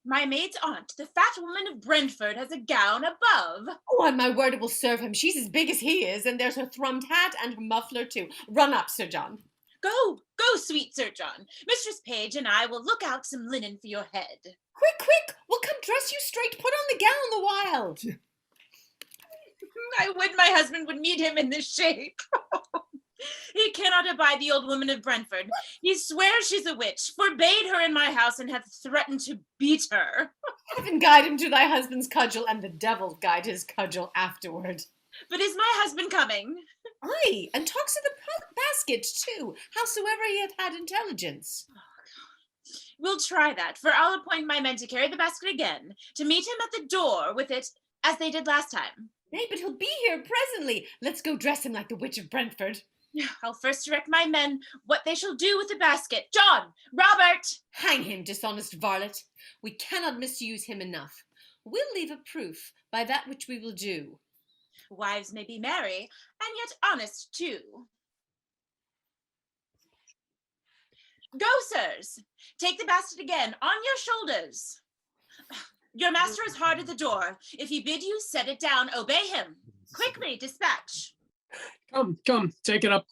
My maid's aunt, the fat woman of Brentford, has a gown above. Oh, on my word, it will serve him. She's as big as he is, and there's her thrummed hat and her muffler too. Run up, Sir John. Go, sweet Sir John. Mistress Page and I will look out some linen for your head. Quick, we'll come dress you straight. Put on the gown the while. I would my husband would meet him in this shape. He cannot abide the old woman of Brentford. He swears she's a witch, forbade her in my house, and hath threatened to beat her. Heaven guide him to thy husband's cudgel, and the devil guide his cudgel afterward. But is my husband coming? Aye, and talks of the basket too, howsoever he hath had intelligence. We'll try that, for I'll appoint my men to carry the basket again, to meet him at the door with it, as they did last time. Nay, but he'll be here presently. Let's go dress him like the witch of Brentford. I'll first direct my men what they shall do with the basket. John! Robert! Hang him, dishonest varlet. We cannot misuse him enough. We'll leave a proof by that which we will do. Wives may be merry, and yet honest too. Go, sirs! Take the basket again, on your shoulders. Your master is hard at the door. If he bid you set it down, obey him. Quickly, dispatch. Come, take it up.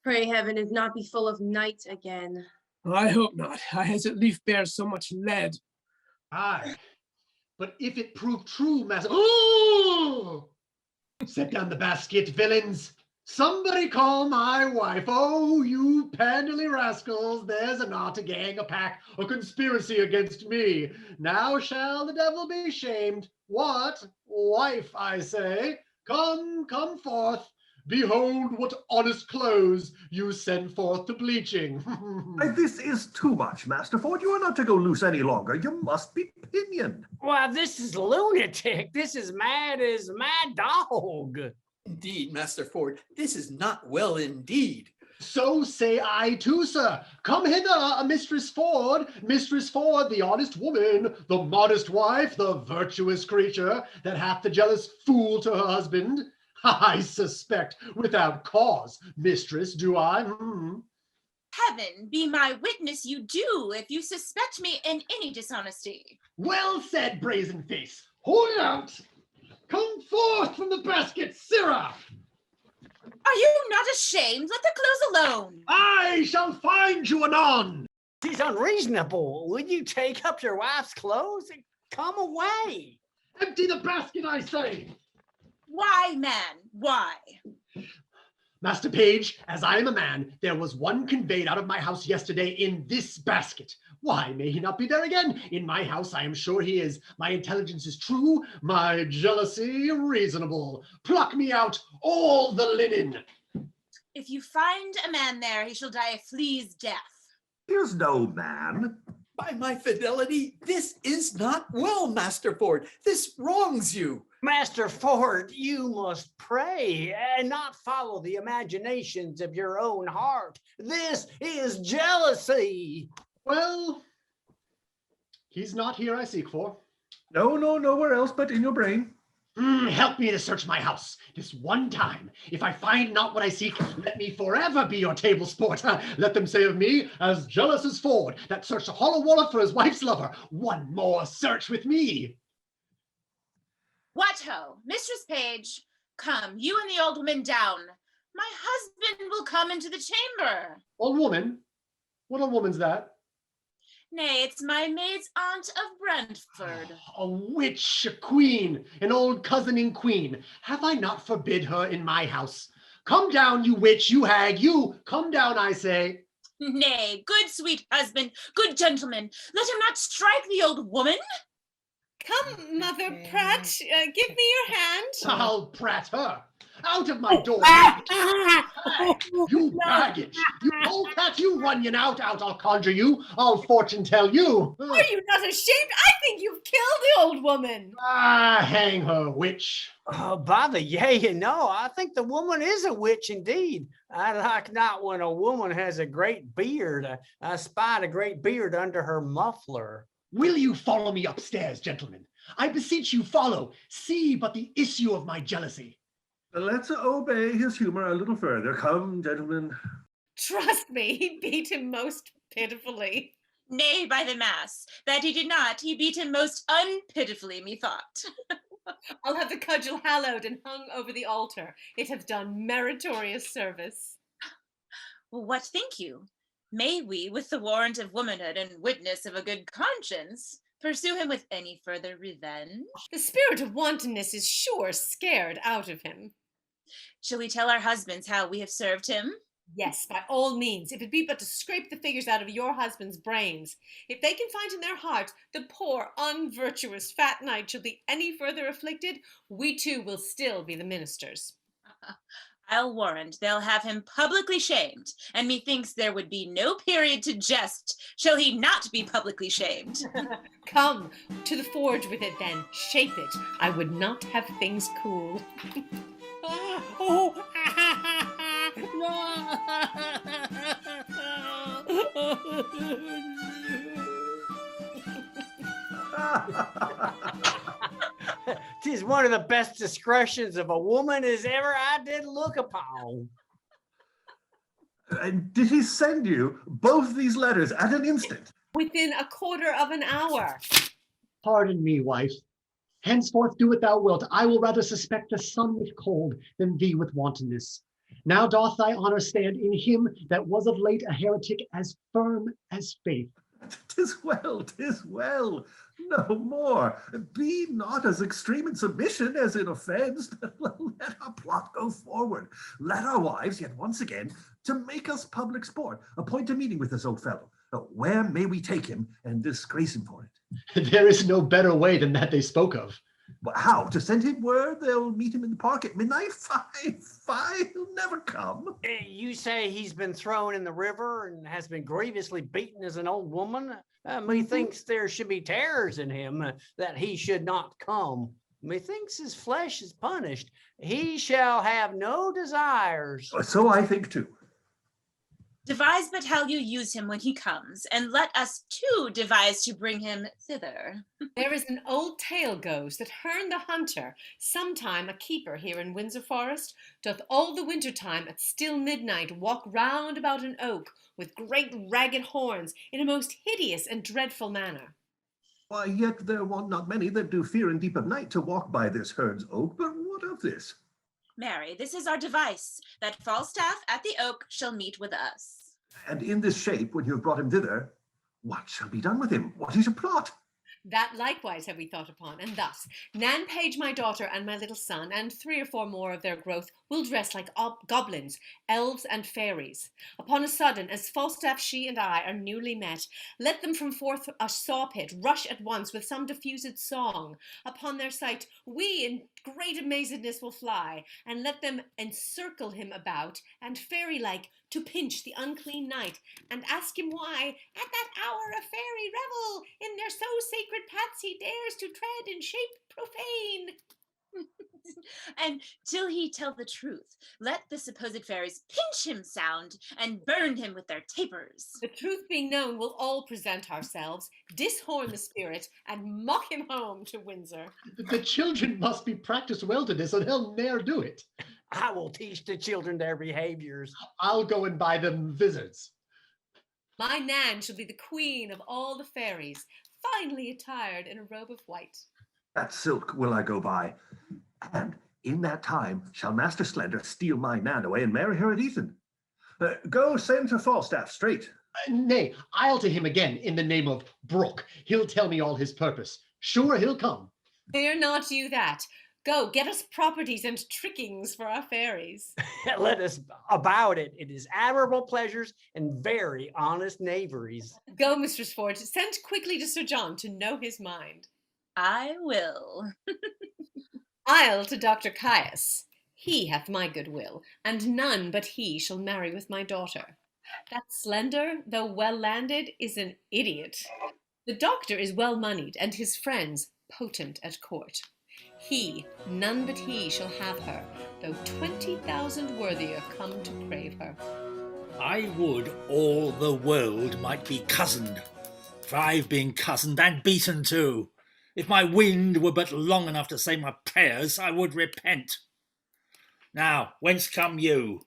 Pray heaven it not be full of night again. I hope not. As it leaf bears so much lead. Aye, but if it prove true, master. Oh! Set down the basket, villains. Somebody call my wife. Oh, you pandily rascals. There's a knot, a gang, a pack, a conspiracy against me. Now shall the devil be shamed. What? Wife, I say. Come forth. Behold what honest clothes you send forth to bleaching. This is too much, Master Ford. You are not to go loose any longer. You must be pinioned. Well, this is lunatic. This is mad as mad dog. Indeed, Master Ford, this is not well indeed. So say I too, sir. Come hither, Mistress Ford. Mistress Ford, the honest woman, the modest wife, the virtuous creature that hath the jealous fool to her husband. I suspect without cause, mistress, do I? Heaven be my witness you do, if you suspect me in any dishonesty. Well said, brazen face. Hold out. Come forth from the basket, sirrah. Are you not ashamed? Let the clothes alone. I shall find you anon. He's unreasonable. Would you take up your wife's clothes and come away? Empty the basket, I say. Why, man, why? Master Page, as I am a man, there was one conveyed out of my house yesterday in this basket. Why may he not be there again? In my house, I am sure he is. My intelligence is true, my jealousy reasonable. Pluck me out all the linen. If you find a man there, he shall die a flea's death. Here's no man. By my fidelity, this is not well, Master Ford. This wrongs you. Master Ford, you must pray and not follow the imaginations of your own heart. This is jealousy. Well, he's not here I seek for. No, nowhere else but in your brain. Help me to search my house this one time. If I find not what I seek, let me forever be your table sport. Let them say of me, as jealous as Ford, that searched a hollow wallet for his wife's lover. One more search with me. What ho, Mistress Page, come, you and the old woman down. My husband will come into the chamber. Old woman? What old woman's that? Nay, it's my maid's aunt of Brentford. A witch, a queen, an old cousining queen. Have I not forbid her in my house? Come down, you witch, you hag, you, come down, I say. Nay, good sweet husband, good gentleman, let him not strike the old woman. Come, Mother Pratt, give me your hand. I'll prat her. Out of my door. You baggage. You polecat, you runyon, out, I'll conjure you. I'll fortune tell you. Are you not ashamed? I think you've killed the old woman. Ah, hang her, witch. Oh, by the yea and no, I think the woman is a witch indeed. I like not when a woman has a great beard. I spied a great beard under her muffler. Will you follow me upstairs, gentlemen? I beseech you, follow. See but the issue of my jealousy. Let's obey his humor a little further. Come, gentlemen. Trust me, he beat him most pitifully. Nay, by the mass, that he did not. He beat him most unpitifully, methought. I'll have the cudgel hallowed and hung over the altar. It hath done meritorious service. Well, what think you? May we, with the warrant of womanhood and witness of a good conscience, pursue him with any further revenge? The spirit of wantonness is sure scared out of him. Shall we tell our husbands how we have served him? Yes, by all means, if it be but to scrape the figures out of your husband's brains. If they can find in their hearts the poor, unvirtuous fat knight shall be any further afflicted, we too will still be the ministers. I'll warrant they'll have him publicly shamed, and methinks there would be no period to jest shall he not be publicly shamed. Come, to the forge with it then, shape it. I would not have things cool. Tis one of the best discretions of a woman as ever I did look upon. And did he send you both these letters at an instant? Within a quarter of an hour. Pardon me, wife. Henceforth do what thou wilt. I will rather suspect the sun with cold than thee with wantonness. Now doth thy honor stand in him that was of late a heretic as firm as faith. 'Tis well, 'tis well. No more. Be not as extreme in submission as in offense. Let our plot go forward. Let our wives, yet once again, to make us public sport, appoint a meeting with this old fellow. Where may we take him and disgrace him for it? There is no better way than that they spoke of. But how? To send him word they'll meet him in the park at midnight? Fie, he'll never come. You say he's been thrown in the river and has been grievously beaten as an old woman? Methinks there should be terrors in him that he should not come. Methinks his flesh is punished. He shall have no desires. So I think too. Devise but how you use him when he comes, and let us too devise to bring him thither. There is an old tale goes that Herne the Hunter, sometime a keeper here in Windsor Forest, doth all the winter time at still midnight walk round about an oak with great ragged horns in a most hideous and dreadful manner. Why, yet there want not many that do fear in deep of night to walk by this Herne's oak. But what of this? Marry, this is our device, that Falstaff at the oak shall meet with us. And in this shape, when you have brought him thither, what shall be done with him? What is your plot? That likewise have we thought upon, and thus Nan Page my daughter and my little son, and 3 or 4 more of their growth, will dress like goblins, elves, and fairies. Upon a sudden, as Falstaff, she, and I are newly met, let them from forth a saw pit rush at once with some diffused song. Upon their sight, we in great amazedness will fly, and let them encircle him about, and fairy-like to pinch the unclean knight, and ask him why, at that hour of fairy revel, in their so sacred paths he dares to tread in shape profane. And till he tell the truth, let the supposed fairies pinch him sound, and burn him with their tapers. The truth being known, we'll all present ourselves, dishorn the spirit, and mock him home to Windsor. The children must be practiced well to this, or they'll ne'er do it. I will teach the children their behaviors. I'll go and buy them vizards. My Nan shall be the queen of all the fairies, finely attired in a robe of white. That silk will I go buy. And in that time shall Master Slender steal my Nan away and marry her at Eton. Go send to Falstaff straight. Nay, I'll to him again in the name of Brooke. He'll tell me all his purpose. Sure, he'll come. Fear not you that. Go, get us properties and trickings for our fairies. Let us about it. It is admirable pleasures and very honest knaveries. Go, Mistress Ford, send quickly to Sir John to know his mind. I will. I'll to Dr. Caius. He hath my good will, and none but he shall marry with my daughter. That Slender, though well landed, is an idiot. The doctor is well moneyed, and his friends potent at court. He, none but he, shall have her, though 20,000 worthier come to crave her. I would all the world might be cozened, for I've been cozened and beaten too. If my wind were but long enough to say my prayers, I would repent. Now, whence come you?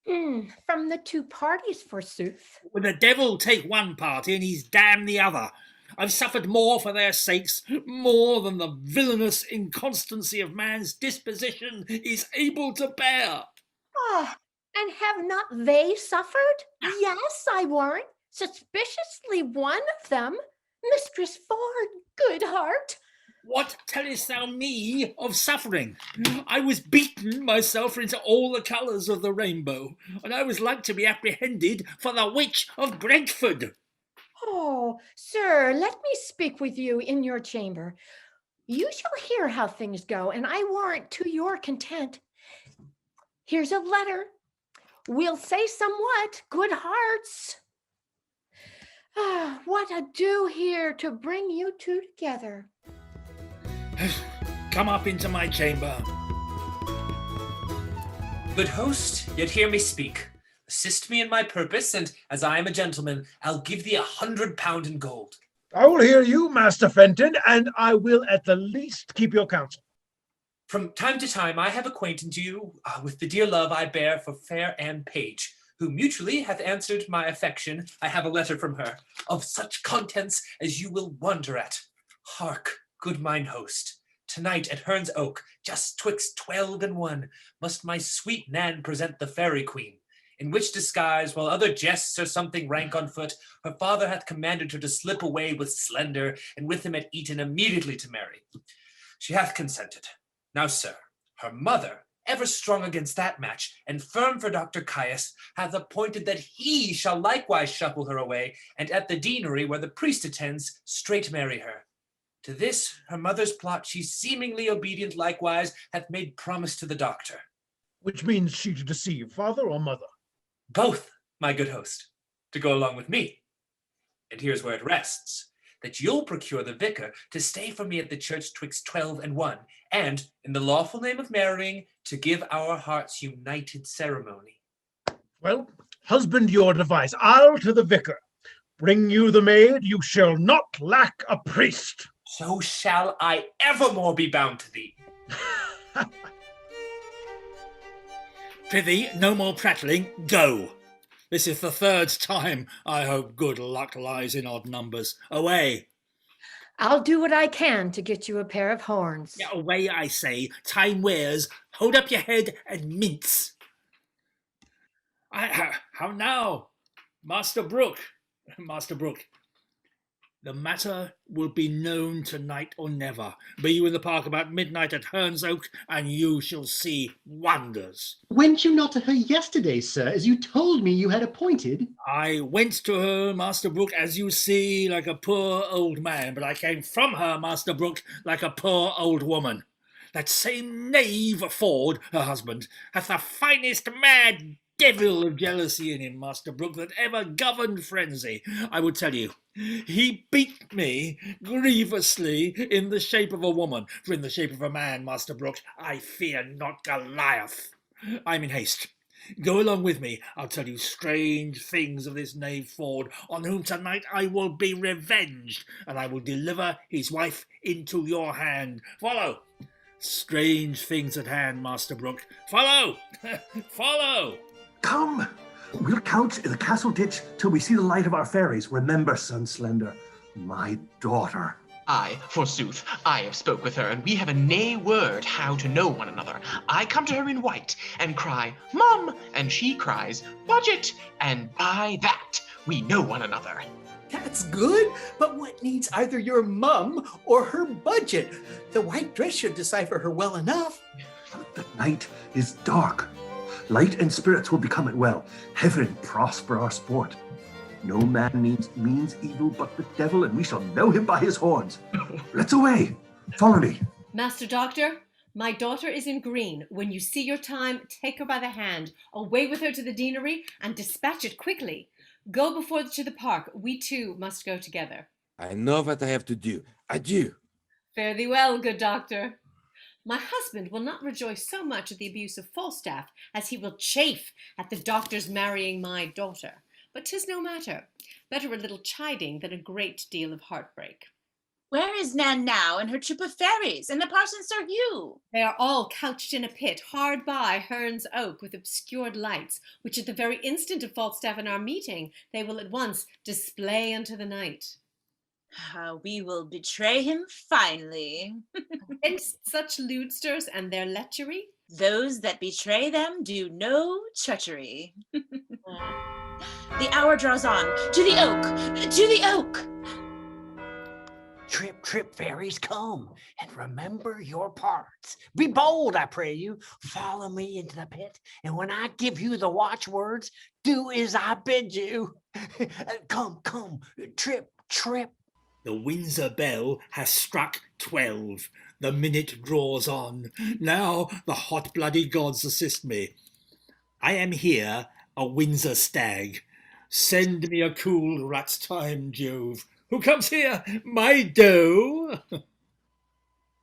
From the 2 parties, forsooth. Would the devil take one party and he's damned the other? I've suffered more for their sakes, more than the villainous inconstancy of man's disposition is able to bear. Ah, and have not they suffered? Yes, I warrant, suspiciously one of them. Mistress Ford, good heart. What tellest thou me of suffering? I was beaten myself into all the colours of the rainbow, and I was like to be apprehended for the witch of Brentford. Oh, sir, let me speak with you in your chamber. You shall hear how things go, and I warrant to your content. Here's a letter. We'll say somewhat, good hearts. Ah, what ado here to bring you 2 together. Come up into my chamber. Good host, yet hear me speak. Assist me in my purpose, and as I am a gentleman, I'll give thee £100 in gold. I will hear you, Master Fenton, and I will at the least keep your counsel. From time to time I have acquainted you with the dear love I bear for fair Anne Page, who mutually hath answered my affection. I have a letter from her, of such contents as you will wonder at. Hark, good mine host, tonight at Hearn's Oak, just twixt 12 and 1, must my sweet Nan present the Fairy Queen, in which disguise, while other jests or something rank on foot, her father hath commanded her to slip away with Slender, and with him at Eton immediately to marry. She hath consented. Now, sir, her mother, ever strong against that match, and firm for Dr. Caius, hath appointed that he shall likewise shuffle her away, and at the deanery where the priest attends, straight marry her. To this, her mother's plot, she seemingly obedient likewise, hath made promise to the doctor. Which means she to deceive father or mother? Both, my good host, to go along with me. And here's where it rests, that you'll procure the vicar to stay for me at the church twixt 12 and 1, and, in the lawful name of marrying, to give our hearts united ceremony. Well, husband your device. I'll to the vicar. Bring you the maid, you shall not lack a priest. So shall I evermore be bound to thee. Prithee, no more prattling, go. This is the third time I hope good luck lies in odd numbers. Away. I'll do what I can to get you a pair of horns. Yeah, away, I say. Time wears. Hold up your head and mince. How now, Master Brooke? Master Brooke, the matter will be known tonight or never. Be you in the park about midnight at Hearn's Oak, and you shall see wonders. Went you not to her yesterday, sir, as you told me you had appointed? I went to her, Master Brooke, as you see, like a poor old man, but I came from her, Master Brooke, like a poor old woman. That same knave Ford, her husband, hath the finest mad devil of jealousy in him, Master Brooke, that ever governed frenzy. I would tell you, he beat me grievously in the shape of a woman, for in the shape of a man, Master Brooke, I fear not Goliath. I'm in haste. Go along with me. I'll tell you strange things of this knave Ford, on whom tonight I will be revenged, and I will deliver his wife into your hand. Follow. Strange things at hand, Master Brooke. Follow. Follow. Come, we'll couch in the castle ditch till we see the light of our fairies. Remember, son Slender, my daughter. Aye, forsooth, I have spoke with her, and we have a nay word how to know one another. I come to her in white, and cry, Mum, and she cries, Budget, and by that we know one another. That's good, but what needs either your mum or her budget? The white dress should decipher her well enough. The night is dark. Light and spirits will become it well. Heaven prosper our sport. No man means evil but the devil, and we shall know him by his horns. Let's away. Follow me. Master Doctor, my daughter is in green. When you see your time, take her by the hand, away with her to the deanery, and dispatch it quickly. Go before to the park. We two must go together. I know what I have to do. Adieu. Fare thee well, good doctor. My husband will not rejoice so much at the abuse of Falstaff as he will chafe at the doctor's marrying my daughter. But 'tis no matter. Better a little chiding than a great deal of heartbreak. Where is Nan now and her troop of fairies and the parson Sir Hugh? They are all couched in a pit hard by Hearn's Oak with obscured lights, which at the very instant of Falstaff and our meeting, they will at once display unto the night. We will betray him finely. Against such lewdsters and their lechery? Those that betray them do no treachery. The hour draws on. To the oak! To the oak! Trip, trip, fairies, come, and remember your parts. Be bold, I pray you. Follow me into the pit, and when I give you the watchwords, do as I bid you. Come, come, trip, trip. The Windsor bell has struck 12. The minute draws on. Now the hot-bloody gods assist me. I am here, a Windsor stag. Send me a cool rat's time, Jove. Who comes here? My doe?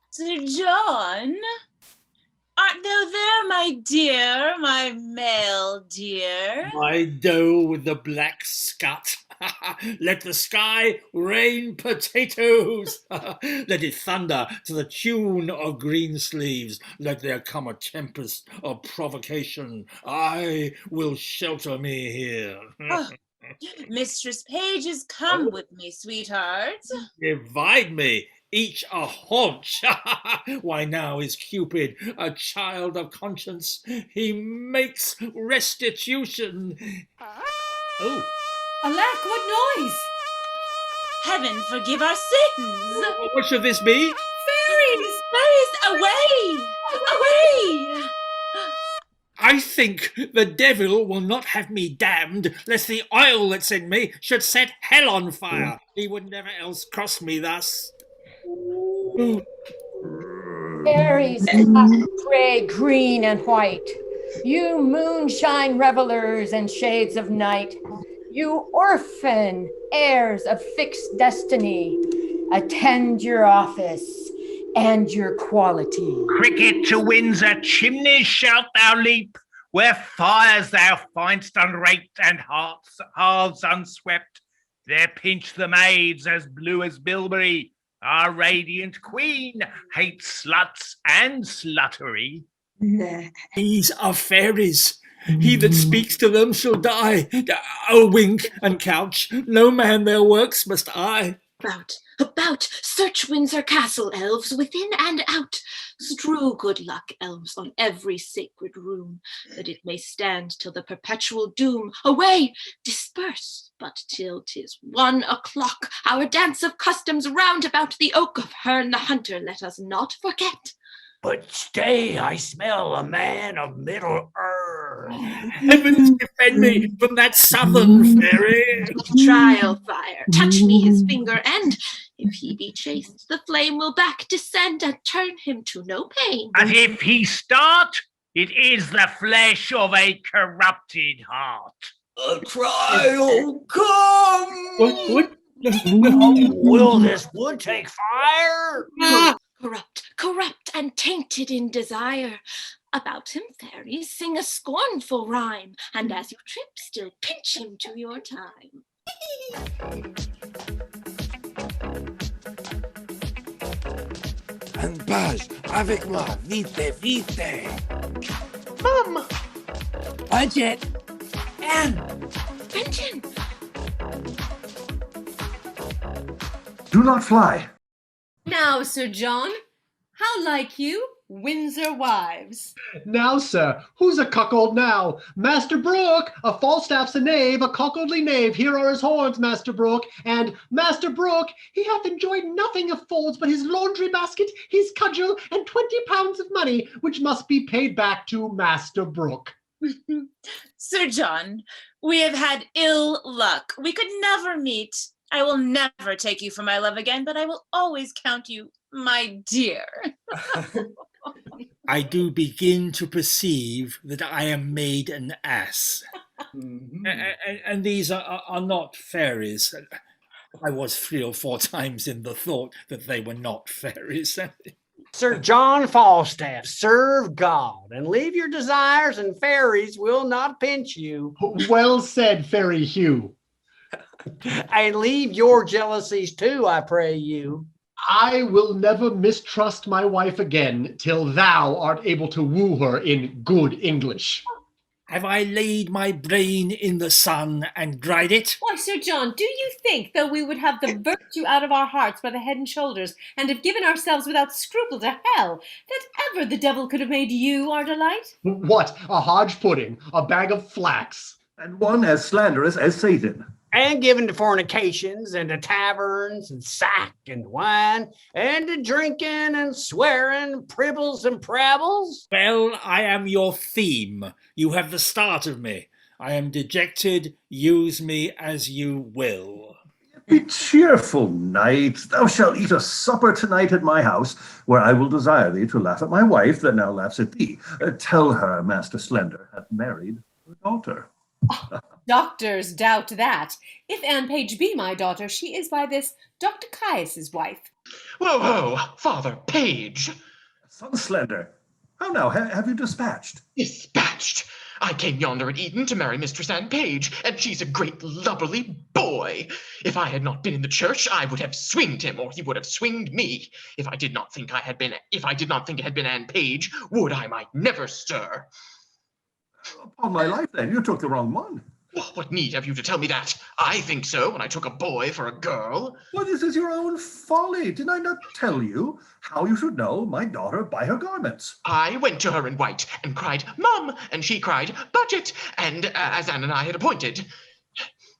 Sir John? Art thou there, my dear, my male dear? My doe with the black scut. Let the sky rain potatoes. Let it thunder to the tune of green sleeves. Let there come a tempest of provocation. I will shelter me here. Mistress Page is come with me, sweetheart. Divide me each a haunch. Why now is Cupid a child of conscience? He makes restitution. Oh. Alack, what noise? Heaven forgive our sins. What should this be? Fairies! Fairies, away! Away! I think the devil will not have me damned, lest the oil that's in me should set hell on fire. He would never else cross me thus. Fairies, gray, green, and white. You moonshine revelers and shades of night. You orphan heirs of fixed destiny. Attend your office and your quality. Cricket to Windsor chimneys shalt thou leap, where fires thou find'st unraked and hearths unswept. There pinch the maids as blue as bilberry. Our radiant queen hates sluts and sluttery. These are fairies. He that speaks to them shall die. Oh, wink and couch, no man their works must eye. About, search Windsor Castle, elves, within and out. Strew good luck, elves, on every sacred room, that it may stand till the perpetual doom. Away, disperse, but till 'tis 1 o'clock, our dance of customs round about the oak of Herne the Hunter let us not forget. But stay, I smell a man of Middle Earth. Heavens defend me from that southern fairy. Trial fire, touch me his finger, and if he be chaste, the flame will back descend and turn him to no pain. And if he start, it is the flesh of a corrupted heart. A trial come! What? Will this wood take fire? Corrupt and tainted in desire. About him, fairies, sing a scornful rhyme, and as you trip, still pinch him to your time. Un page, avec moi, vite, vite. Mum! Budget! Anne! Benton! Do not fly. Now, Sir John, how like you Windsor wives? Now, sir, who's a cuckold now? Master Brooke, a Falstaff's a knave, a cuckoldly knave. Here are his horns, Master Brooke. And Master Brooke, he hath enjoyed nothing of folds but his laundry basket, his cudgel, and 20 pounds of money, which must be paid back to Master Brooke. Sir John, we have had ill luck. We could never meet. I will never take you for my love again, but I will always count you my dear. I do begin to perceive that I am made an ass. And these are not fairies. I was 3 or 4 times in the thought that they were not fairies. Sir John Falstaff, serve God and leave your desires, and fairies will not pinch you. Well said, Fairy Hugh. And leave your jealousies too, I pray you. I will never mistrust my wife again till thou art able to woo her in good English. Have I laid my brain in the sun and dried it? Why, Sir John, do you think, though we would have the virtue out of our hearts by the head and shoulders, and have given ourselves without scruple to hell, that ever the devil could have made you our delight? What, a hodge pudding, a bag of flax? And one as slanderous as Satan. And given to fornications, and to taverns, and sack, and wine, and to drinking, and swearing, pribbles, and prabbles. Well, I am your theme. You have the start of me. I am dejected. Use me as you will. Be cheerful, knight. Thou shalt eat a supper tonight at my house, where I will desire thee to laugh at my wife that now laughs at thee. Tell her Master Slender hath married her daughter. Doctors doubt that. If Anne Page be my daughter, she is by this Dr. Caius's wife. Whoa, whoa, Father Page. Son Slender, how now, have you dispatched? Dispatched? I came yonder at Eton to marry Mistress Anne Page, and she's a great lubberly boy. If I had not been in the church, I would have swinged him, or he would have swinged me. If I did not think it had been Anne Page, would I might never stir. Upon my life, then, you took the wrong one. What need have you to tell me that? I think so when I took a boy for a girl. Well, this is your own folly. Did I not tell you how you should know my daughter by her garments? I went to her in white and cried, Mum, and she cried, Budget, and as Anne and I had appointed.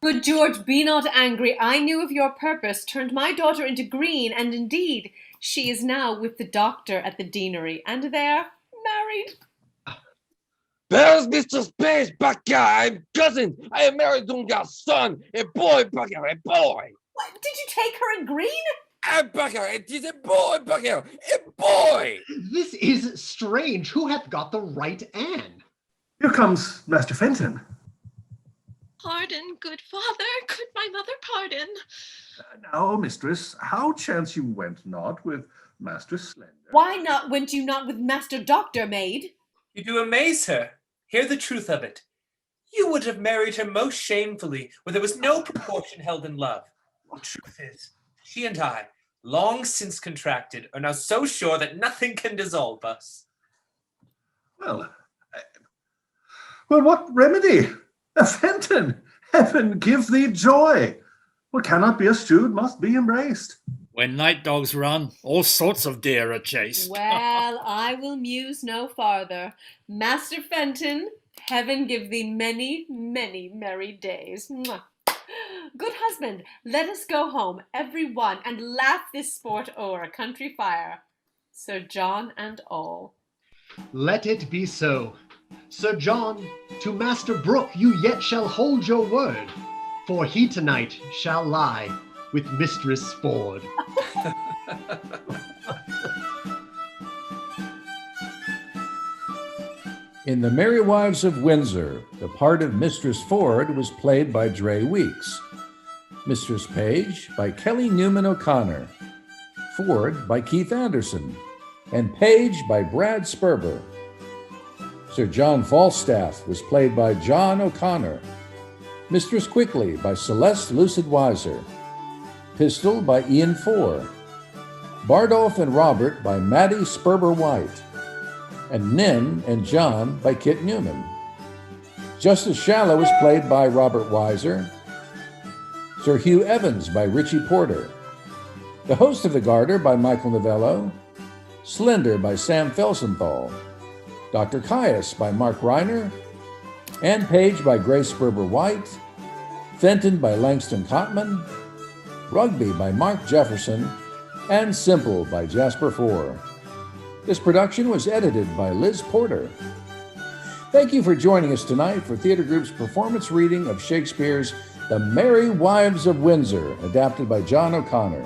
Good George, be not angry. I knew of your purpose, turned my daughter into green, and indeed, she is now with the doctor at the deanery, and there, married. There's Mr. Space back here. I'm cousin. I am married to a son. A boy back here. A boy. What, did you take her in green? I'm back here. It is a boy back here. A boy. This is strange. Who hath got the right Anne? Here comes Master Fenton. Pardon, good father, could my mother pardon? Now, mistress, how chance you went not with Master Slender? Why not went you not with Master Doctor, maid? You do amaze her. Hear the truth of it. You would have married her most shamefully, where there was no proportion held in love. The truth is, she and I, long since contracted, are now so sure that nothing can dissolve us. Well, what remedy? Fenton, heaven give thee joy. What cannot be eschewed must be embraced. When night dogs run, all sorts of deer are chased. Well, I will muse no farther. Master Fenton, heaven give thee many, many merry days. Mwah. Good husband, let us go home, every one, and laugh this sport o'er a country fire. Sir John and all. Let it be so. Sir John, to Master Brooke you yet shall hold your word, for he tonight shall lie with Mistress Ford. In The Merry Wives of Windsor, the part of Mistress Ford was played by Dre Weeks, Mistress Page by Kelly Newman O'Connor, Ford by Keith Anderson, and Page by Brad Sperber. Sir John Falstaff was played by John O'Connor, Mistress Quickly by Celeste Lucid Weiser, Pistol by Ian Four, Bardolph and Robert by Maddie Sperber White, and Nin and John by Kit Newman. Justice Shallow was played by Robert Weiser, Sir Hugh Evans by Richie Porter, the host of the Garter by Michael Novello, Slender by Sam Felsenthal, Dr. Caius by Mark Reiner, Anne Page by Grace Sperber White, Fenton by Langston Cotman, Rugby by Mark Jefferson, and Simple by Jasper Four. This production was edited by Liz Porter. Thank you for joining us tonight for Theatre Group's performance reading of Shakespeare's The Merry Wives of Windsor, adapted by John O'Connor.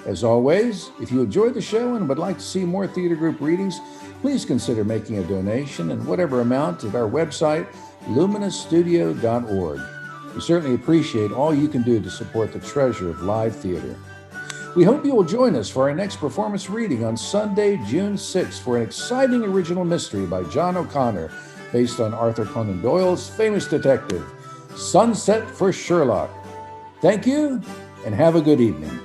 As always, if you enjoyed the show and would like to see more Theatre Group readings, please consider making a donation in whatever amount at our website, luminastudio.org. We certainly appreciate all you can do to support the treasure of live theater. We hope you will join us for our next performance reading on Sunday, June 6th, for an exciting original mystery by John O'Connor, based on Arthur Conan Doyle's famous detective, Sunset for Sherlock. Thank you, and have a good evening.